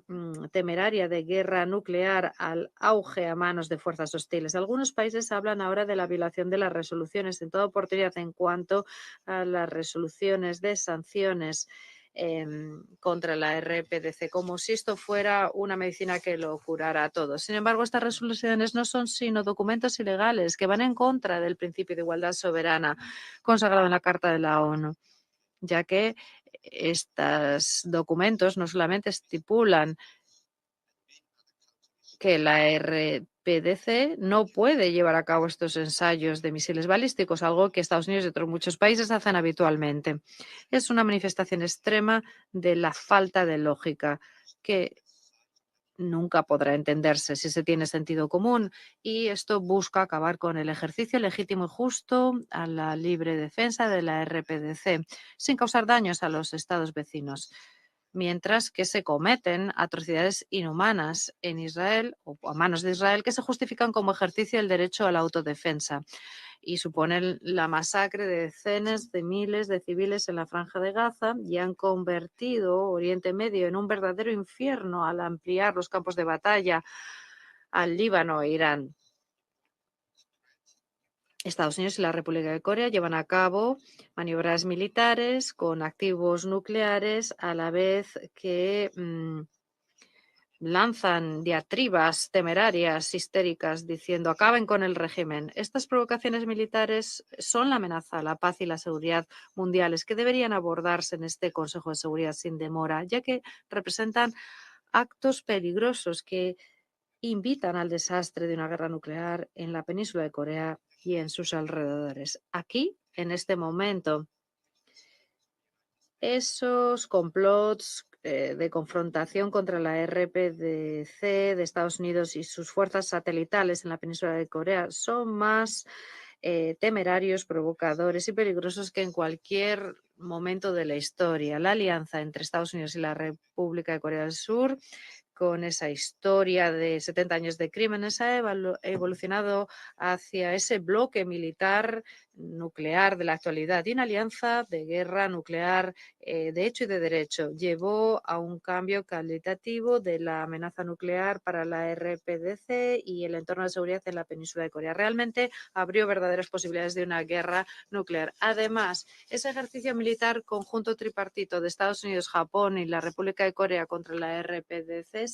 temeraria de guerra nuclear al auge a manos de fuerzas hostiles. Algunos países hablan ahora de la violación de las resoluciones en toda oportunidad en cuanto a las resoluciones de sanciones contra la RPDC, como si esto fuera una medicina que lo curara a todos. Sin embargo, estas resoluciones no son sino documentos ilegales que van en contra del principio de igualdad soberana consagrado en la Carta de la ONU, ya que estos documentos no solamente estipulan que la RPDC no puede llevar a cabo estos ensayos de misiles balísticos, algo que Estados Unidos y otros muchos países hacen habitualmente. Es una manifestación extrema de la falta de lógica que nunca podrá entenderse si se tiene sentido común, y esto busca acabar con el ejercicio legítimo y justo a la libre defensa de la RPDC sin causar daños a los estados vecinos, mientras que se cometen atrocidades inhumanas en Israel o a manos de Israel que se justifican como ejercicio del derecho a la autodefensa y suponen la masacre de decenas de miles de civiles en la Franja de Gaza y han convertido Oriente Medio en un verdadero infierno al ampliar los campos de batalla al Líbano e Irán. Estados Unidos y la República de Corea llevan a cabo maniobras militares con activos nucleares a la vez que lanzan diatribas temerarias, histéricas, diciendo acaben con el régimen. Estas provocaciones militares son la amenaza a la paz y la seguridad mundiales que deberían abordarse en este Consejo de Seguridad sin demora, ya que representan actos peligrosos que invitan al desastre de una guerra nuclear en la península de Corea y en sus alrededores. Aquí, en este momento, esos complots de confrontación contra la RPDC de Estados Unidos y sus fuerzas satelitales en la península de Corea son más temerarios, provocadores y peligrosos que en cualquier momento de la historia. La alianza entre Estados Unidos y la República de Corea del Sur con esa historia de 70 años de crímenes, ha evolucionado hacia ese bloque militar nuclear de la actualidad y una alianza de guerra nuclear de hecho y de derecho. Llevó a un cambio cualitativo de la amenaza nuclear para la RPDC y el entorno de seguridad en la península de Corea. Realmente abrió verdaderas posibilidades de una guerra nuclear. Además, ese ejercicio militar conjunto tripartito de Estados Unidos, Japón y la República de Corea contra la RPDC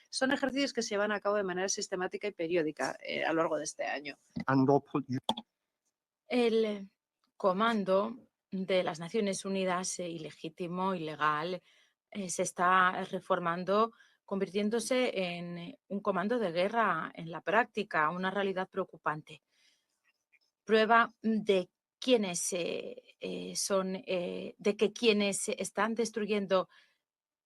son ejercicios que se llevan a cabo de manera sistemática y periódica a lo largo de este año. El comando de las Naciones Unidas, ilegítimo, ilegal, se está reformando, convirtiéndose en un comando de guerra en la práctica, una realidad preocupante. Prueba de quiénes de que quienes están destruyendo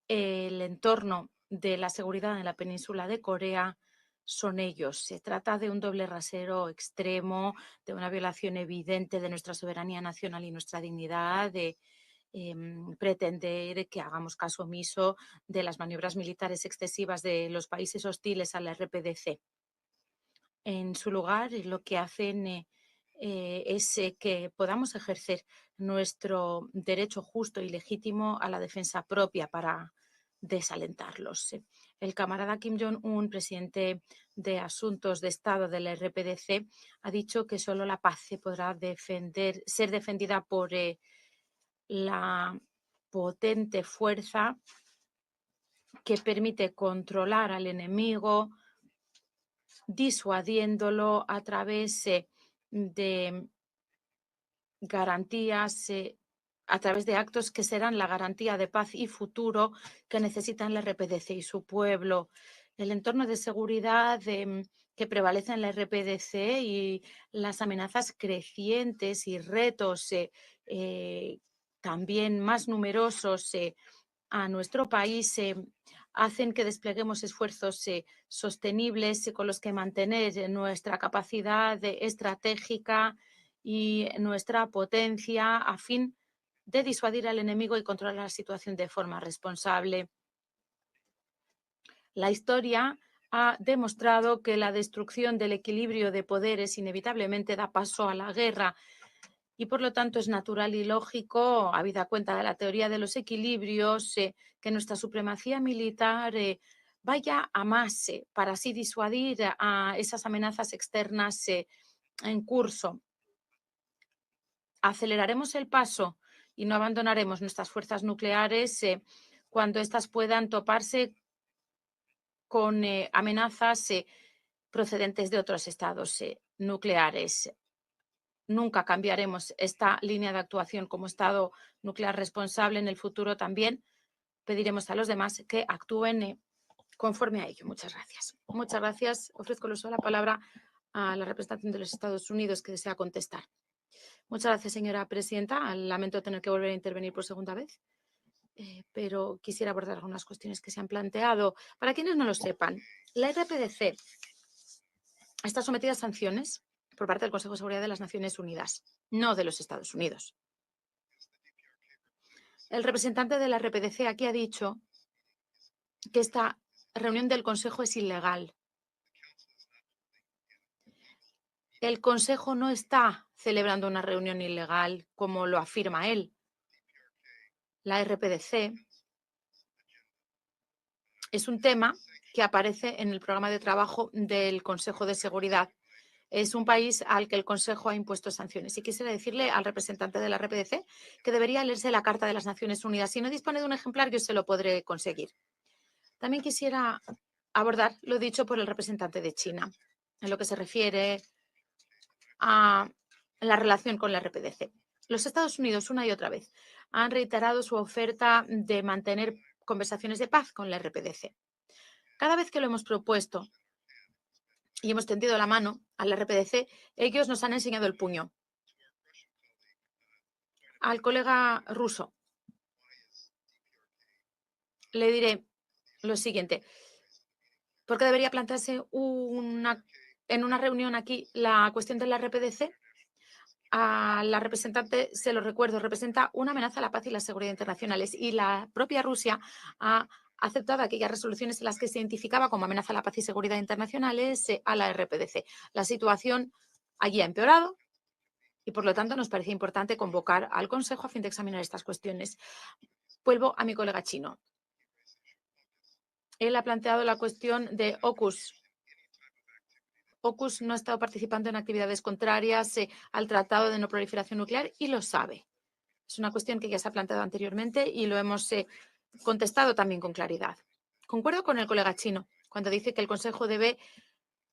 el entorno de la seguridad en la península de Corea son ellos. Se trata de un doble rasero extremo, de una violación evidente de nuestra soberanía nacional y nuestra dignidad, de pretender que hagamos caso omiso de las maniobras militares excesivas de los países hostiles a la RPDC. En su lugar, lo que hacen es que podamos ejercer nuestro derecho justo y legítimo a la defensa propia para desalentarlos. El camarada Kim Jong-un, presidente de Asuntos de Estado de la RPDC, ha dicho que solo la paz se podrá ser defendida por la potente fuerza que permite controlar al enemigo, disuadiéndolo a través de garantías, a través de actos que serán la garantía de paz y futuro que necesitan la RPDC y su pueblo. El entorno de seguridad que prevalece en la RPDC y las amenazas crecientes y retos también más numerosos a nuestro país hacen que despleguemos esfuerzos sostenibles con los que mantener nuestra capacidad estratégica y nuestra potencia a fin de disuadir al enemigo y controlar la situación de forma responsable. La historia ha demostrado que la destrucción del equilibrio de poderes inevitablemente da paso a la guerra y por lo tanto es natural y lógico, habida cuenta de la teoría de los equilibrios, que nuestra supremacía militar vaya a más para así disuadir a esas amenazas externas en curso. Aceleraremos el paso y no abandonaremos nuestras fuerzas nucleares cuando éstas puedan toparse con amenazas procedentes de otros estados nucleares. Nunca cambiaremos esta línea de actuación como Estado nuclear responsable. En el futuro también pediremos a los demás que actúen conforme a ello. Muchas gracias. Muchas gracias. Ofrezco el uso de la palabra a la representante de los Estados Unidos que desea contestar. Muchas gracias, señora presidenta. Lamento tener que volver a intervenir por segunda vez, pero quisiera abordar algunas cuestiones que se han planteado. Para quienes no lo sepan, la RPDC está sometida a sanciones por parte del Consejo de Seguridad de las Naciones Unidas, no de los Estados Unidos. El representante de la RPDC aquí ha dicho que esta reunión del Consejo es ilegal. El Consejo no está celebrando una reunión ilegal, como lo afirma él. La RPDC es un tema que aparece en el programa de trabajo del Consejo de Seguridad. Es un país al que el Consejo ha impuesto sanciones. Y quisiera decirle al representante de la RPDC que debería leerse la Carta de las Naciones Unidas. Si no dispone de un ejemplar, yo se lo podré conseguir. También quisiera abordar lo dicho por el representante de China en lo que se refiere a la relación con la RPDC. Los Estados Unidos, una y otra vez, han reiterado su oferta de mantener conversaciones de paz con la RPDC. Cada vez que lo hemos propuesto y hemos tendido la mano a la RPDC, ellos nos han enseñado el puño. Al colega ruso le diré lo siguiente. ¿Por qué debería plantearse en una reunión aquí la cuestión de la RPDC? A la representante, se lo recuerdo, representa una amenaza a la paz y la seguridad internacionales y la propia Rusia ha aceptado aquellas resoluciones en las que se identificaba como amenaza a la paz y seguridad internacionales a la RPDC. La situación allí ha empeorado y, por lo tanto, nos parece importante convocar al Consejo a fin de examinar estas cuestiones. Vuelvo a mi colega chino. Él ha planteado la cuestión de AUKUS. AUKUS no ha estado participando en actividades contrarias al Tratado de No Proliferación Nuclear y lo sabe. Es una cuestión que ya se ha planteado anteriormente y lo hemos contestado también con claridad. Concuerdo con el colega chino cuando dice que el Consejo debe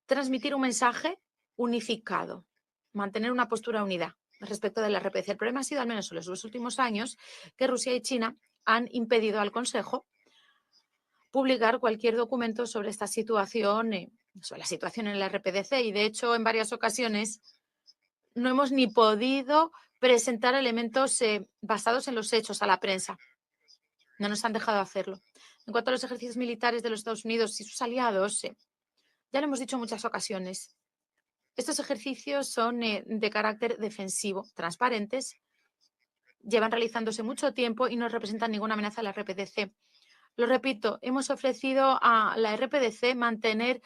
transmitir un mensaje unificado, mantener una postura unida respecto de la RPC. El problema ha sido, al menos en los últimos años, que Rusia y China han impedido al Consejo publicar cualquier documento sobre esta situación, sobre la situación en la RPDC, y de hecho en varias ocasiones no hemos ni podido presentar elementos basados en los hechos a la prensa. No nos han dejado hacerlo. En cuanto a los ejercicios militares de los Estados Unidos y sus aliados, ya lo hemos dicho en muchas ocasiones. Estos ejercicios son de carácter defensivo, transparentes, llevan realizándose mucho tiempo y no representan ninguna amenaza a la RPDC. Lo repito, hemos ofrecido a la RPDC mantener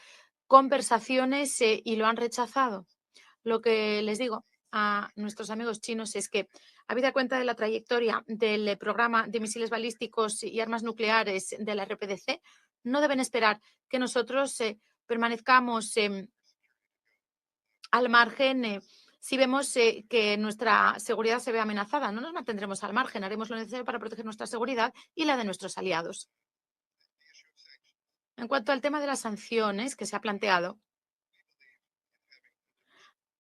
conversaciones y lo han rechazado. Lo que les digo a nuestros amigos chinos es que, habida cuenta de la trayectoria del programa de misiles balísticos y armas nucleares de la RPDC, no deben esperar que nosotros permanezcamos al margen si vemos que nuestra seguridad se ve amenazada. No nos mantendremos al margen, haremos lo necesario para proteger nuestra seguridad y la de nuestros aliados. En cuanto al tema de las sanciones que se ha planteado,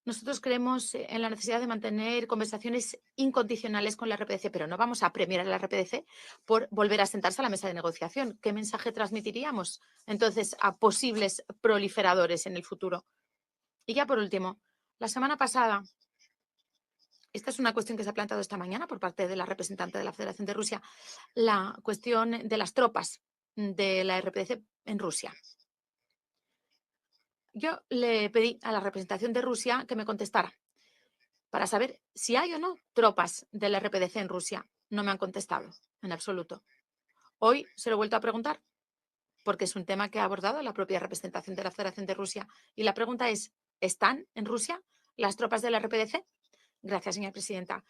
nosotros creemos en la necesidad de mantener conversaciones incondicionales con la RPDC, pero no vamos a premiar a la RPDC por volver a sentarse a la mesa de negociación. ¿Qué mensaje transmitiríamos entonces a posibles proliferadores en el futuro? Y ya por último, la semana pasada, esta es una cuestión que se ha planteado esta mañana por parte de la representante de la Federación de Rusia, la cuestión de las tropas de la RPDC en Rusia. Yo le pedí a la representación de Rusia que me contestara para saber si hay o no tropas del RPDC en Rusia. No me han contestado en absoluto. Hoy se lo he vuelto a preguntar porque es un tema que ha abordado la propia representación de la Federación de Rusia. Y la pregunta es, ¿están en Rusia las tropas del RPDC? Gracias, señora presidenta.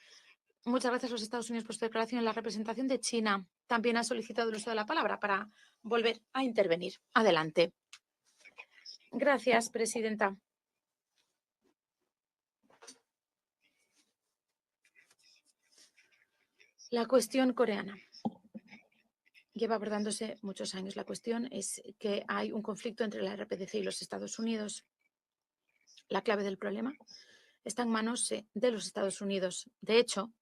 Muchas gracias a los Estados Unidos por su declaración. La representación de China también ha solicitado el uso de la palabra para volver a intervenir. Adelante. Gracias, presidenta. La cuestión coreana. Lleva abordándose muchos años. La cuestión es que hay un conflicto entre la RPDC y los Estados Unidos. La clave del problema está en manos de los Estados Unidos. De hecho,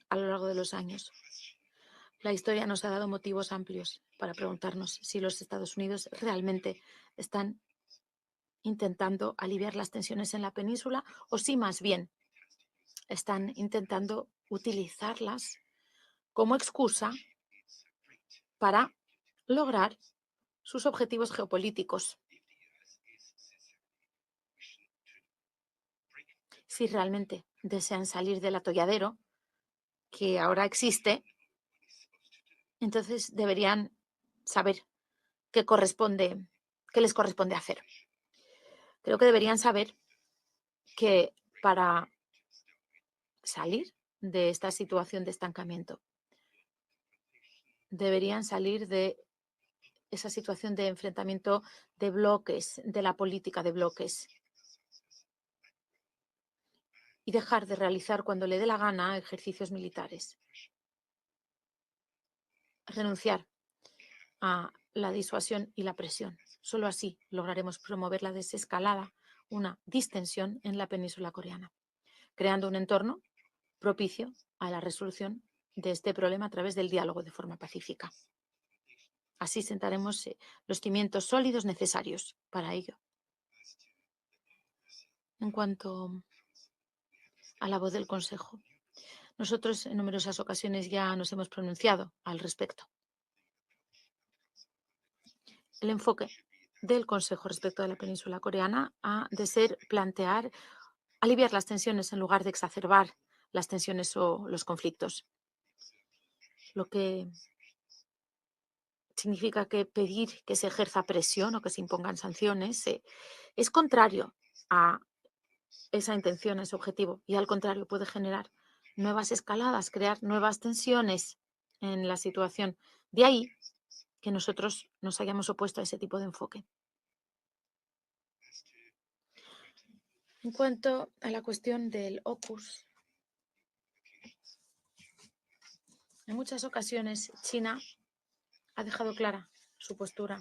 a lo largo de los años, la historia nos ha dado motivos amplios para preguntarnos si los Estados Unidos realmente están intentando aliviar las tensiones en la península o si más bien están intentando utilizarlas como excusa para lograr sus objetivos geopolíticos. Si realmente desean salir del atolladero que ahora existe, entonces deberían saber qué les corresponde hacer. Creo que deberían saber que para salir de esta situación de estancamiento, deberían salir de esa situación de enfrentamiento de bloques, de la política de bloques, y dejar de realizar cuando le dé la gana ejercicios militares. Renunciar a la disuasión y la presión. Solo así lograremos promover la desescalada, una distensión en la península coreana, creando un entorno propicio a la resolución de este problema a través del diálogo de forma pacífica. Así sentaremos los cimientos sólidos necesarios para ello. En cuanto a la voz del Consejo, nosotros en numerosas ocasiones ya nos hemos pronunciado al respecto. El enfoque del Consejo respecto de la península coreana ha de ser plantear aliviar las tensiones en lugar de exacerbar las tensiones o los conflictos. Lo que significa que pedir que se ejerza presión o que se impongan sanciones es contrario a esa intención, a ese objetivo, y al contrario puede generar nuevas escaladas, crear nuevas tensiones en la situación. De ahí que nosotros nos hayamos opuesto a ese tipo de enfoque. En cuanto a la cuestión del AUKUS, en muchas ocasiones China ha dejado clara su postura